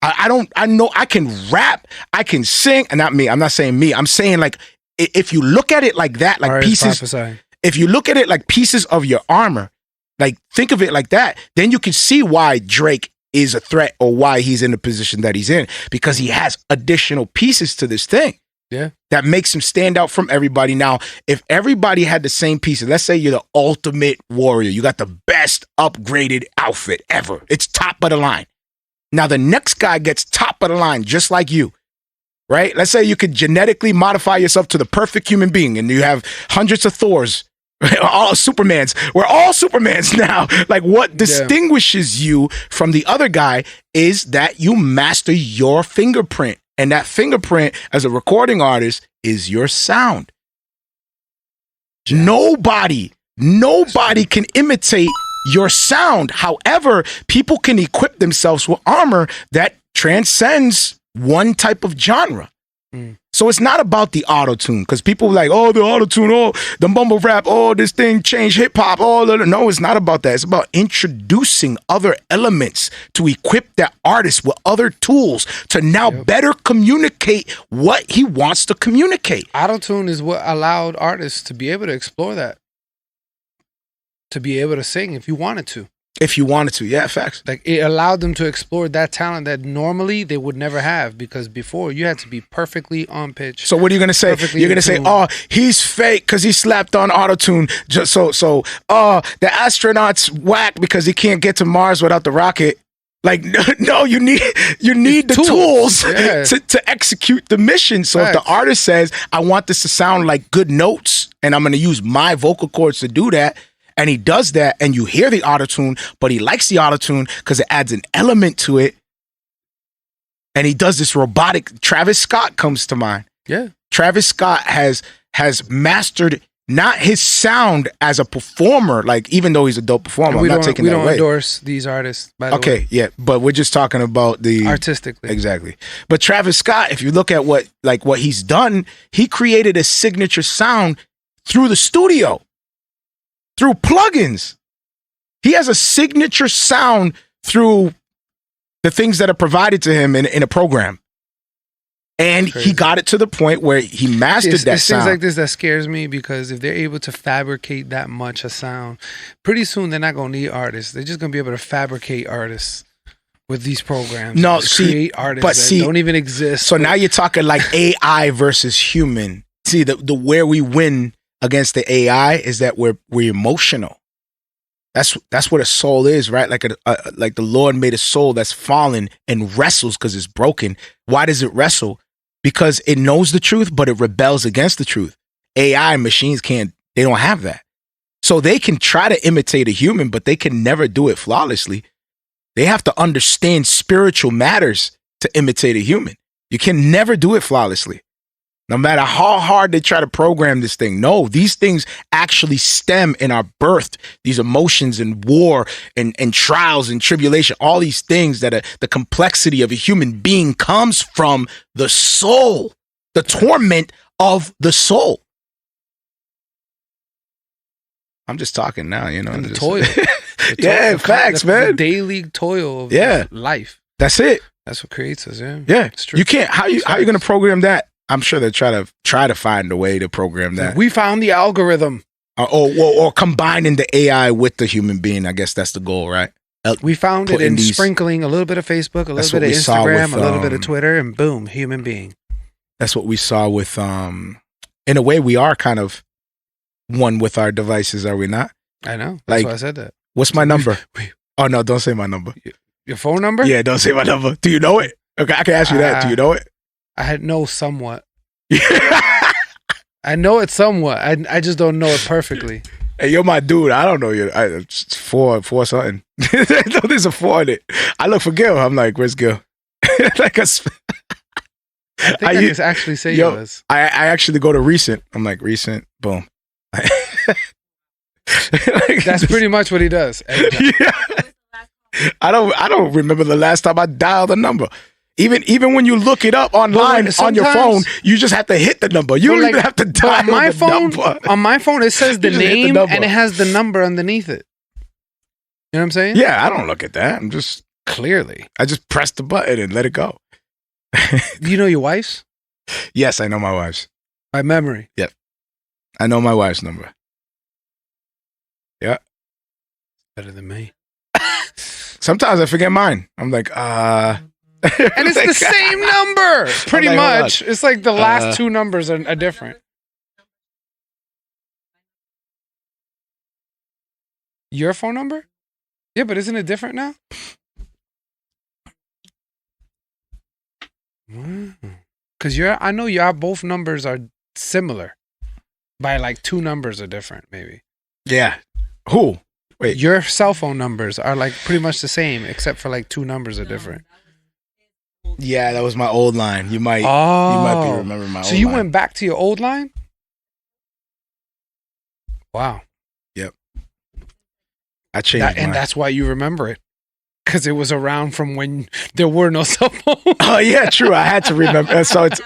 I know I can rap, I can sing, and not me. I'm not saying me. I'm saying like if you look at it like that, like pieces. If you look at it like pieces of your armor. Like, think of it like that. Then you can see why Drake is a threat or why he's in the position that he's in, because he has additional pieces to this thing. Yeah. That makes him stand out from everybody. Now, if everybody had the same pieces, let's say you're the ultimate warrior, you got the best upgraded outfit ever. It's top of the line. Now, the next guy gets top of the line, just like you, right? Let's say you could genetically modify yourself to the perfect human being and you have hundreds of Thors. All Supermans. We're all Supermans now. Like what distinguishes you from the other guy is that you master your fingerprint. And that fingerprint as a recording artist is your sound. Nobody can imitate your sound. However, people can equip themselves with armor that transcends one type of genre. So it's not about the auto-tune, because people are like, oh, the auto-tune, oh, the mumble rap, oh, this thing changed hip-hop, oh, no, it's not about that. It's about introducing other elements to equip that artist with other tools to now better communicate what he wants to communicate. Auto-tune is what allowed artists to be able to explore that, to be able to sing if you wanted to. If you wanted to, yeah, facts. Like it allowed them to explore that talent that normally they would never have, because before you had to be perfectly on pitch. So what are you gonna say? You're gonna say, "Oh, he's fake because he slapped on autotune." Just so, the astronaut's whack because he can't get to Mars without the rocket. Like, no, you need the tools to execute the mission. So if the artist says, "I want this to sound like good notes," and I'm gonna use my vocal cords to do that. And he does that, and you hear the autotune, but he likes the autotune because it adds an element to it. And he does this robotic. Travis Scott comes to mind. Yeah. Travis Scott has mastered not his sound as a performer, like even though he's a dope performer. I'm not taking that away. We don't endorse these artists, by the way. Okay, yeah, but we're just talking about the artistically. Exactly. But Travis Scott, if you look at what he's done, he created a signature sound through the studio. Through plugins. He has a signature sound through the things that are provided to him in a program. And he got it to the point where he mastered that sound. Things like this that scares me, because if they're able to fabricate that much a sound, pretty soon they're not going to need artists. They're just going to be able to fabricate artists with these programs. No, create artists that don't even exist. So now you're talking like AI versus human. See, the where we win against the AI is that we're emotional. That's what a soul is, right? Like like the Lord made a soul that's fallen and wrestles because it's broken. Why does it wrestle? Because it knows the truth, but it rebels against the truth. AI machines they don't have that. So they can try to imitate a human, but they can never do it flawlessly. They have to understand spiritual matters to imitate a human. You can never do it flawlessly. No matter how hard they try to program this thing. No, these things actually stem in our birth. These emotions and war and trials and tribulation, all these things that the complexity of a human being comes from the soul, the torment of the soul. I'm just talking now, you know. And the toil. Yeah, facts, man. The daily toil of life. That's it. That's what creates us, yeah. Yeah. It's true. You can't, how you going to program that? I'm sure they try to find a way to program that. We found the algorithm. Or combining the AI with the human being. I guess that's the goal, right? We found it in sprinkling a little bit of Facebook, a little bit of Instagram, a little bit of Twitter, and boom, human being. That's what we saw with, in a way, we are kind of one with our devices, are we not? I know. That's why I said that. What's my number? Oh, no, don't say my number. Your phone number? Yeah, don't say my number. Do you know it? Okay, I can ask you that. Do you know it? I know somewhat. I know it somewhat. I just don't know it perfectly. Hey, you're my dude. I don't know you. It's four something. No, there's a 4 in it. I look for Gil. I'm like, where's Gil? Like I think I can actually say yours. I actually go to recent. I'm like, recent, boom. That's pretty much what he does. Yeah. I don't remember the last time I dialed a number. Even when you look it up online on your phone, you just have to hit the number. You don't even have to dial the number. On my phone, it says the name and it has the number underneath it. You know what I'm saying? Yeah, I don't look at that. I'm just clearly. I just press the button and let it go. Do you know your wife's? Yes, I know my wife's. By memory? Yep. I know my wife's number. Yeah. Better than me. Sometimes I forget mine. I'm like, and it's the same number, pretty much. It's like the last 2 numbers are different. Your phone number? Yeah, but isn't it different now? Because I know your both numbers are similar. By like 2 numbers are different, maybe. Yeah. Who? Wait. Your cell phone numbers are like pretty much the same, except for like 2 numbers are different. Yeah, that was my old line. You might be remembering my old line. So you went back to your old line? Wow. Yep. I changed mine. And that's why you remember it. Because it was around from when there were no cell phones. Oh yeah, true. I had to remember. So it's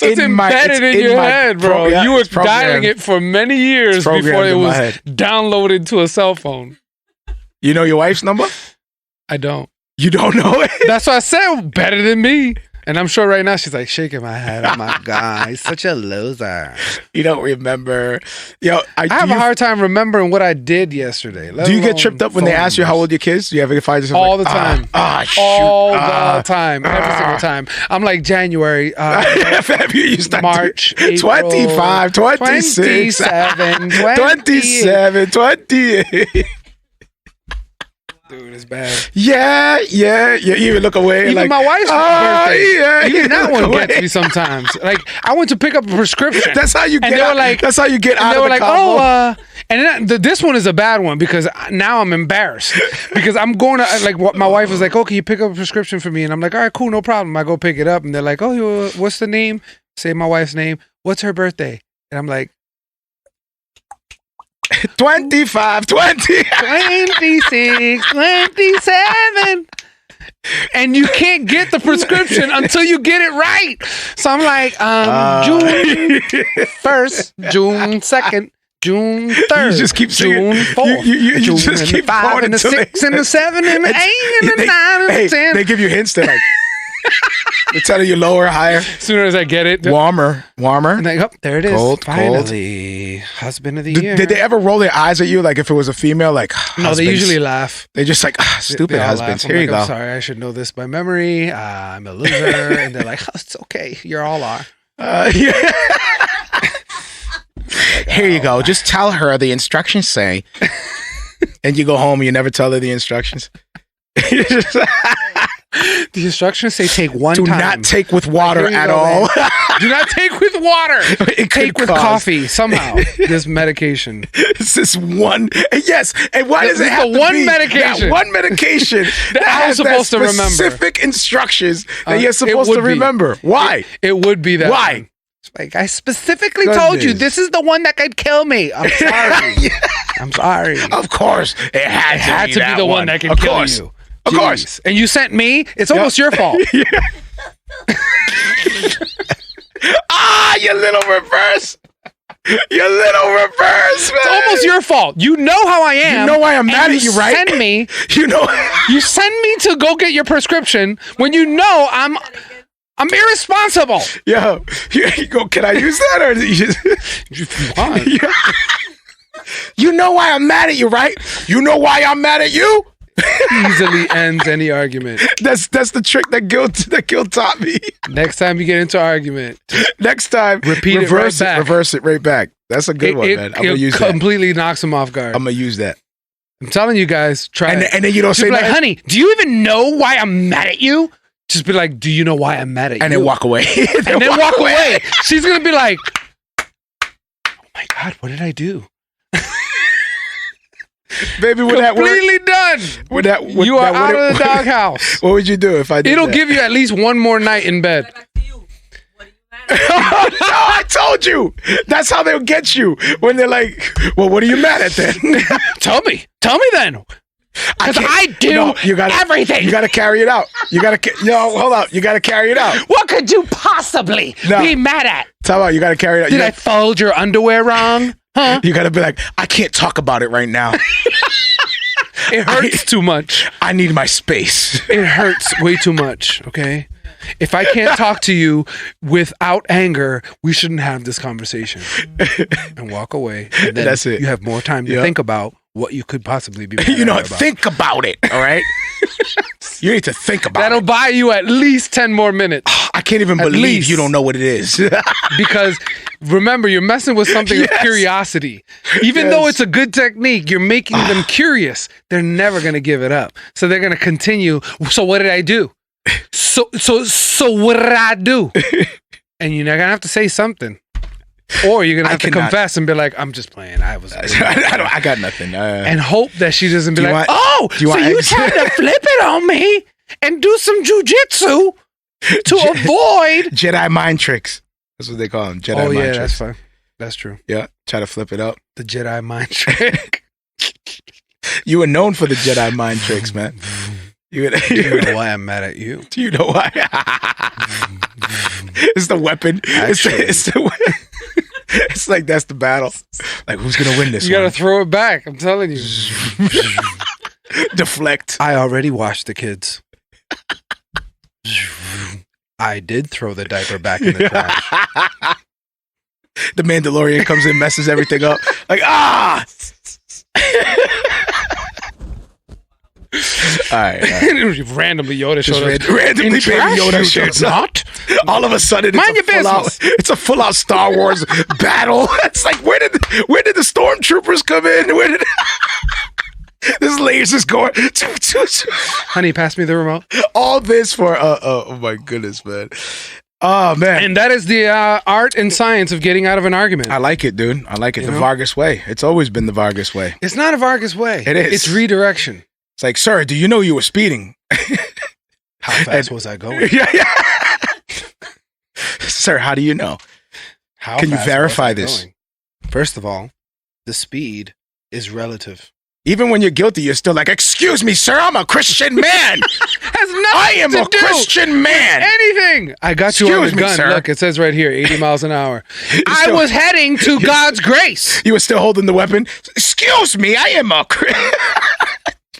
embedded in your head, bro. You were dialing it for many years before it was downloaded to a cell phone. You know your wife's number? I don't. You don't know it? That's why I said better than me. And I'm sure right now she's like shaking my head. Oh my God, he's such a loser. You don't remember. Yo, I have a hard time remembering what I did yesterday. Do you get tripped up when they ask you how old your kids? Do you ever find yourself all the time? Shoot. All the time. Every single time. I'm like January, March, April, 25, 26, 27, 27, 28. Dude, it's bad. Yeah. You even look away. Even like, my wife's birthday. Yeah, even that one gets me sometimes. Like, I went to pick up a prescription. That's how you get. That's how you get out of the combo. They were like, and then, this one is a bad one because now I'm embarrassed because I'm going to my wife was like, "Oh, can you pick up a prescription for me?" And I'm like, "All right, cool, no problem." I go pick it up, and they're like, "Oh, what's the name?" Say my wife's name. What's her birthday? And I'm like, 25, 20, 26, 27. And you can't get the prescription until you get it right. So I'm like, June 1st, June 2nd, June 3rd, you just keep June 4th, you June just and keep the 5 and the 6 and the 7 and the 8 and the 9 and the 10. They give you hints. They're like, they're telling you lower, higher. As soon as I get it. Warmer. And like, oh, there it is. Cold, finally. Husband of the year. Did they ever roll their eyes at you? Like if it was a female, like no, they usually laugh. They just like, stupid husbands. Here you go. I'm sorry, I should know this by memory. I'm a loser. And they're like, it's okay. You all are. Yeah. Here you go. Just tell her the instructions say. And you go home and you never tell her the instructions. The instructions say take one time. Do not take with water at all. Do not take with water. Take with coffee somehow. This medication. It's this one. Yes. And why does it have the one medication? That one medication that I'm supposed to remember. Specific instructions that you're supposed to remember. Why? It would be that. Why? One. Like, I specifically told you this is the one that could kill me. I'm sorry. I'm sorry. Of course, it had to be the one that could kill you. Of course. And you sent me. It's almost your fault. You little reverse. You little reverse, man. It's almost your fault. You know how I am. You know why I'm mad at you, right? Send me. You send me to go get your prescription when you know I'm irresponsible. Yo, you go. Can I use that or you just want? You know why I'm mad at you, right? You know why I'm mad at you? Easily ends any argument. That's the trick that Gil taught me. Next time you get into argument, next time reverse it right back. That's a good one, man. I'm gonna use that. Completely knocks him off guard. I'm gonna use that. I'm telling you guys, try it. And then you don't say like, nothing. honey, do you even know why I'm mad at you? Just be like, do you know why I'm mad at you? And then walk away. and then walk away. She's gonna be like, oh my God, what did I do? Baby, would that work? Completely done. You are out of the doghouse. What would you do if I did It'll that? give you at least one more night in bed. No, I told you. That's how they'll get you. When they're like, well, what are you mad at then? Tell me then. Because I do everything. You got to carry it out. Hold up. You got to carry it out. What could you possibly be mad at? Tell me, you got to carry it out. Did I fold your underwear wrong? Huh? You got to be like, I can't talk about it right now. It hurts too much. I need my space. It hurts way too much, okay? If I can't talk to you without anger, we shouldn't have this conversation. And walk away. And then that's it. You have more time to think about what you could possibly be mad about. Think about it, all right? You need to think about That'll buy you at least 10 more minutes. I can't even believe you don't know what it is. Because remember, you're messing with something of curiosity. Even though it's a good technique, you're making them curious. They're never going to give it up. So they're going to continue. So what did I do? So what did I do? And you're not going to have to say something. Or you're going to have to confess and be like, I'm just playing. I got nothing. And hope that she doesn't be like, you tried to flip it on me and do some jujitsu to avoid Jedi mind tricks. That's what they call them. Jedi mind tricks. That's fine. That's true. Yeah. Try to flip it up. The Jedi mind trick. You were known for the Jedi mind tricks, man. Do you know why I'm mad at you? Do you know why? It's the weapon. It's like that's the battle. Like, who's gonna win this? You gotta throw it back. I'm telling you. Deflect. I already washed the kids. I did throw the diaper back in the trash. The Mandalorian comes in, messes everything up. Like, All right. Randomly Yoda showed up. Randomly Baby Yoda shows up. All of a sudden, it's a full out Star Wars battle. It's like, where did the stormtroopers come in? Where did this laser's going? Honey, pass me the remote. All this for oh my goodness, man. Oh man. And that is the art and science of getting out of an argument. I like it, dude. I like it. The Vargas way. It's always been the Vargas way. It's not a Vargas way. It is. It's redirection. It's like, sir, do you know you were speeding? How fast was I going? Yeah. Sir, how do you know? Can you verify this? First of all, the speed is relative. Even when you're guilty, you're still like, excuse me, sir, I'm a Christian man. I am a Christian man. Anything. I got you on the gun. Sir. Look, it says right here, 80 miles an hour. I was heading to God's grace. You were still holding the weapon. Excuse me, I am a Christian.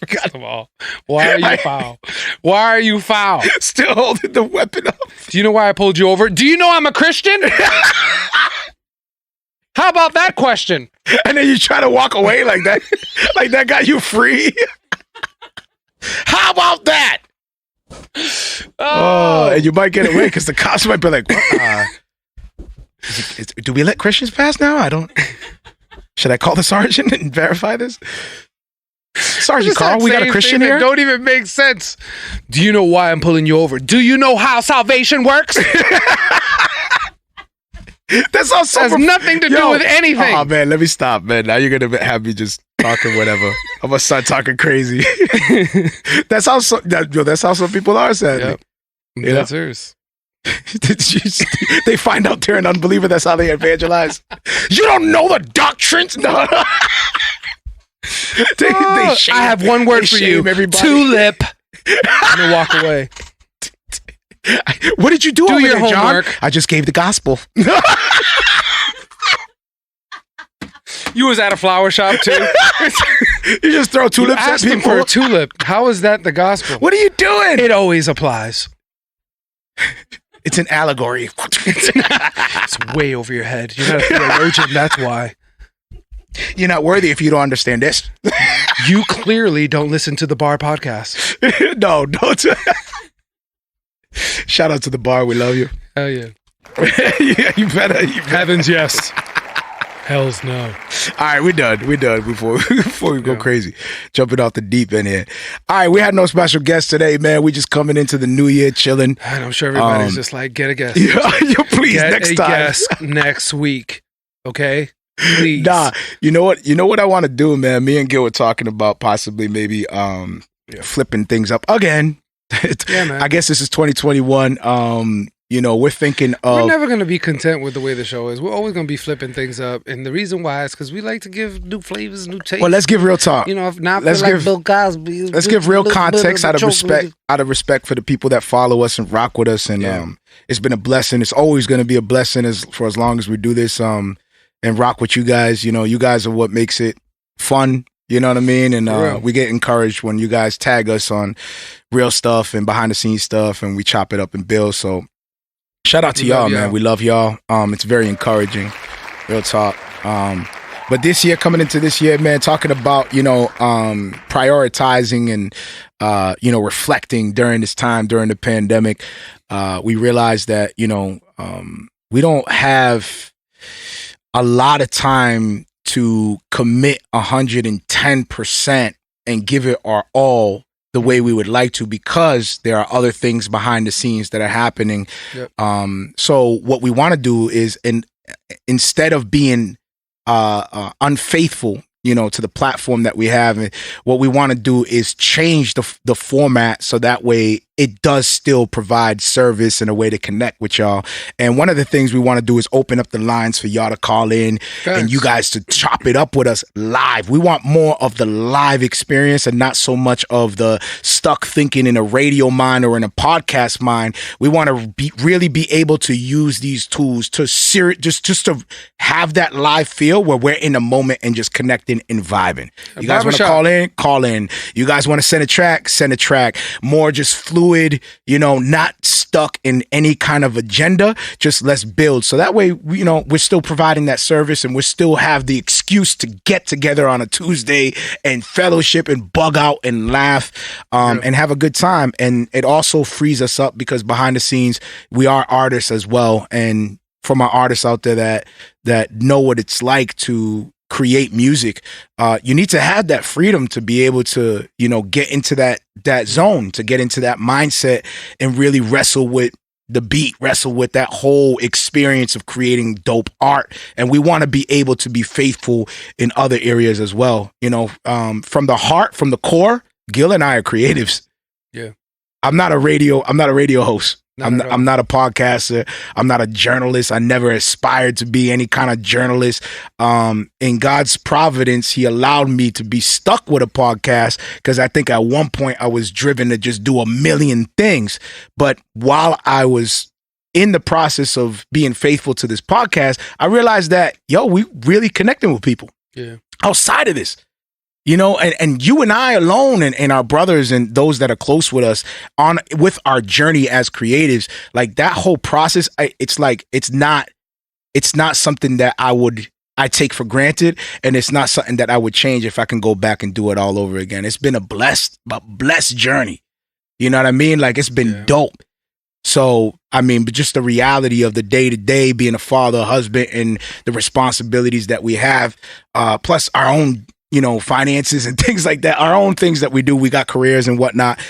First of all, why are you foul? Why are you foul? Still holding the weapon up. Do you know why I pulled you over? Do you know I'm a Christian? How about that question? And then you try to walk away like that. Like that got you free. How about that? Oh, and you might get away because the cops might be like, do we let Christians pass now? I don't. Should I call the sergeant and verify this? Sergeant Carl, we got a Christian here? Don't even make sense. Do you know why I'm pulling you over? Do you know how salvation works? That's also has nothing to do with anything. Oh man, let me stop, man. Now you're gonna have me just talking whatever. I'm gonna start talking crazy. That's how some people are, sadly. Yep. That's yours. They find out they're an unbeliever. That's how they evangelize. You don't know the doctrines. No. They shame, I have one word for you. Everybody. Tulip. And then walk away. What did you do over your there, homework. John? I just gave the gospel. You was at a flower shop too. You just throw tulips at asked them people for a tulip. How is that the gospel? What are you doing? It always applies. It's an allegory. It's way over your head. You're not a theologian. That's why. You're not worthy if you don't understand this. You clearly don't listen to the Bar podcast. No, don't. Shout out to the Bar. We love you. Hell yeah. Yeah, you better. Heavens, yes. Hells no. All right, we're done. We're done before we go crazy. Jumping off the deep end here. All right, we had no special guests today, man. We just coming into the new year, chilling. And I'm sure everybody's just like, get a guest. Yeah, please, get next a time. guest next week. Okay? Please. Nah, you know what I want to do, man? Me and Gil were talking about possibly maybe flipping things up again. Yeah, man. I guess this is 2021. We're thinking of... We're never going to be content with the way the show is. We're always going to be flipping things up. And the reason why is because we like to give new flavors, new tastes. Well, let's give real talk. You know, if not let's for give, Bill Cosby. Let's give real context out of respect for the people that follow us and rock with us. And it's been a blessing. It's always going to be a blessing for as long as we do this and rock with you guys. You know, you guys are what makes it fun. You know what I mean? And we get encouraged when you guys tag us on real stuff and behind the scenes stuff, and we chop it up and build. So shout out to y'all, man. We love y'all. It's very encouraging. Real talk. But this year, coming into this year, man, talking about, prioritizing and, reflecting during this time, during the pandemic, we realized that, we don't have a lot of time to commit 110% and give it our all the way we would like to, because there are other things behind the scenes that are happening. Yep. So what we want to do is, instead of being unfaithful, to the platform that we have, what we want to do is change the format so that way it does still provide service and a way to connect with y'all. And one of the things we want to do is open up the lines for y'all to call in and you guys to chop it up with us live. We want more of the live experience and not so much of the stuck thinking in a radio mind or in a podcast mind. We want to really be able to use these tools to just to have that live feel where we're in a moment and just connecting and vibing. You guys want to call in? Call in. You guys want to send a track? Send a track. More just fluid, not stuck in any kind of agenda. Just let's build. So that way, we're still providing that service and we still have the excuse to get together on a Tuesday and fellowship and bug out and laugh and have a good time. And it also frees us up because behind the scenes, we are artists as well. And for my artists out there that know what it's like to create music, you need to have that freedom to be able to, get into that zone, to get into that mindset and really wrestle with the beat, wrestle with that whole experience of creating dope art. And we want to be able to be faithful in other areas as well. From the heart, from the core, Gil and I are creatives. Yeah. I'm not a radio host. I'm not a podcaster. I'm not a journalist. I never aspired to be any kind of journalist. In God's providence, he allowed me to be stuck with a podcast because I think at one point I was driven to just do a million things. But while I was in the process of being faithful to this podcast, I realized that, we really connecting with people outside of this. And you and I alone and our brothers and those that are close with us with our journey as creatives, like that whole process, it's not something that I take for granted. And it's not something that I would change if I can go back and do it all over again. It's been a blessed journey. You know what I mean? Like it's been dope. So, but just the reality of the day to day, being a father, husband, and the responsibilities that we have, plus our own finances and things like that, our own things that we do. We got careers and whatnot.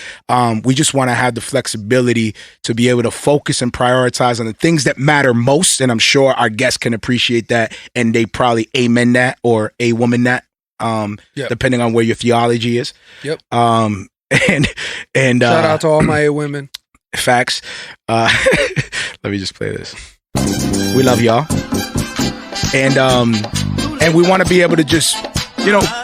We just want to have the flexibility to be able to focus and prioritize on the things that matter most. And I'm sure our guests can appreciate that. And they probably amen that or a woman that, depending on where your theology is. Yep. And shout out to all my women. Facts. Let me just play this. We love y'all. And we want to be able to just,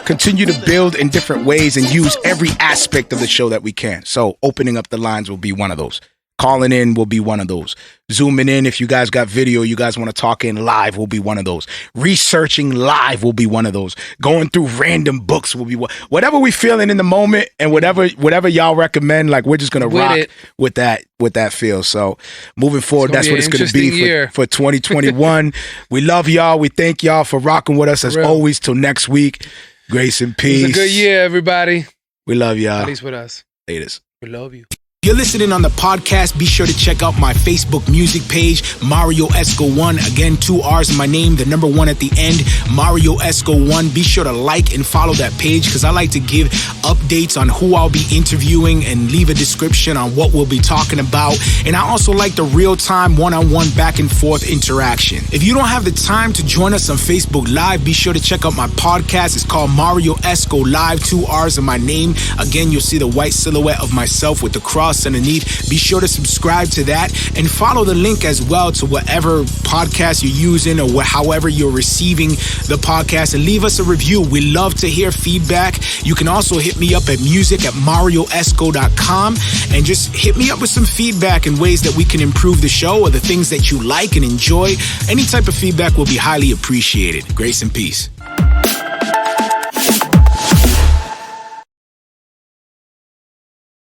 continue to build in different ways and use every aspect of the show that we can. So opening up the lines will be one of those. Calling in will be one of those. Zooming in, if you guys got video, you guys want to talk in live, will be one of those. Researching live will be one of those. Going through random books will be whatever we feeling in the moment, and whatever y'all recommend. Like, we're just gonna rock with that feel. So moving forward, that's what it's gonna be for 2021. We love y'all. We thank y'all for rocking with us as always. Till next week, grace and peace. It's a good year, everybody. We love y'all. At least with us. Latest. We love you. You're listening on the podcast. Be sure to check out my Facebook music page, Mario Esco 1. Again, 2 R's in my name, the number 1 at the end, Mario Esco 1. Be sure to like and follow that page because I like to give updates on who I'll be interviewing and leave a description on what we'll be talking about. And I also like the real-time one-on-one back and forth interaction. If you don't have the time to join us on Facebook Live, be sure to check out my podcast. It's called Mario Esco Live, 2 R's in my name. Again, you'll see the white silhouette of myself with the cross underneath. Be sure to subscribe to that and follow the link as well to whatever podcast you're using or however you're receiving the podcast, and leave us a review. We love to hear feedback. You can also hit me up at music@marioesco.com and just hit me up with some feedback and ways that we can improve the show or the things that you like and enjoy. Any type of feedback will be highly appreciated. Grace and peace.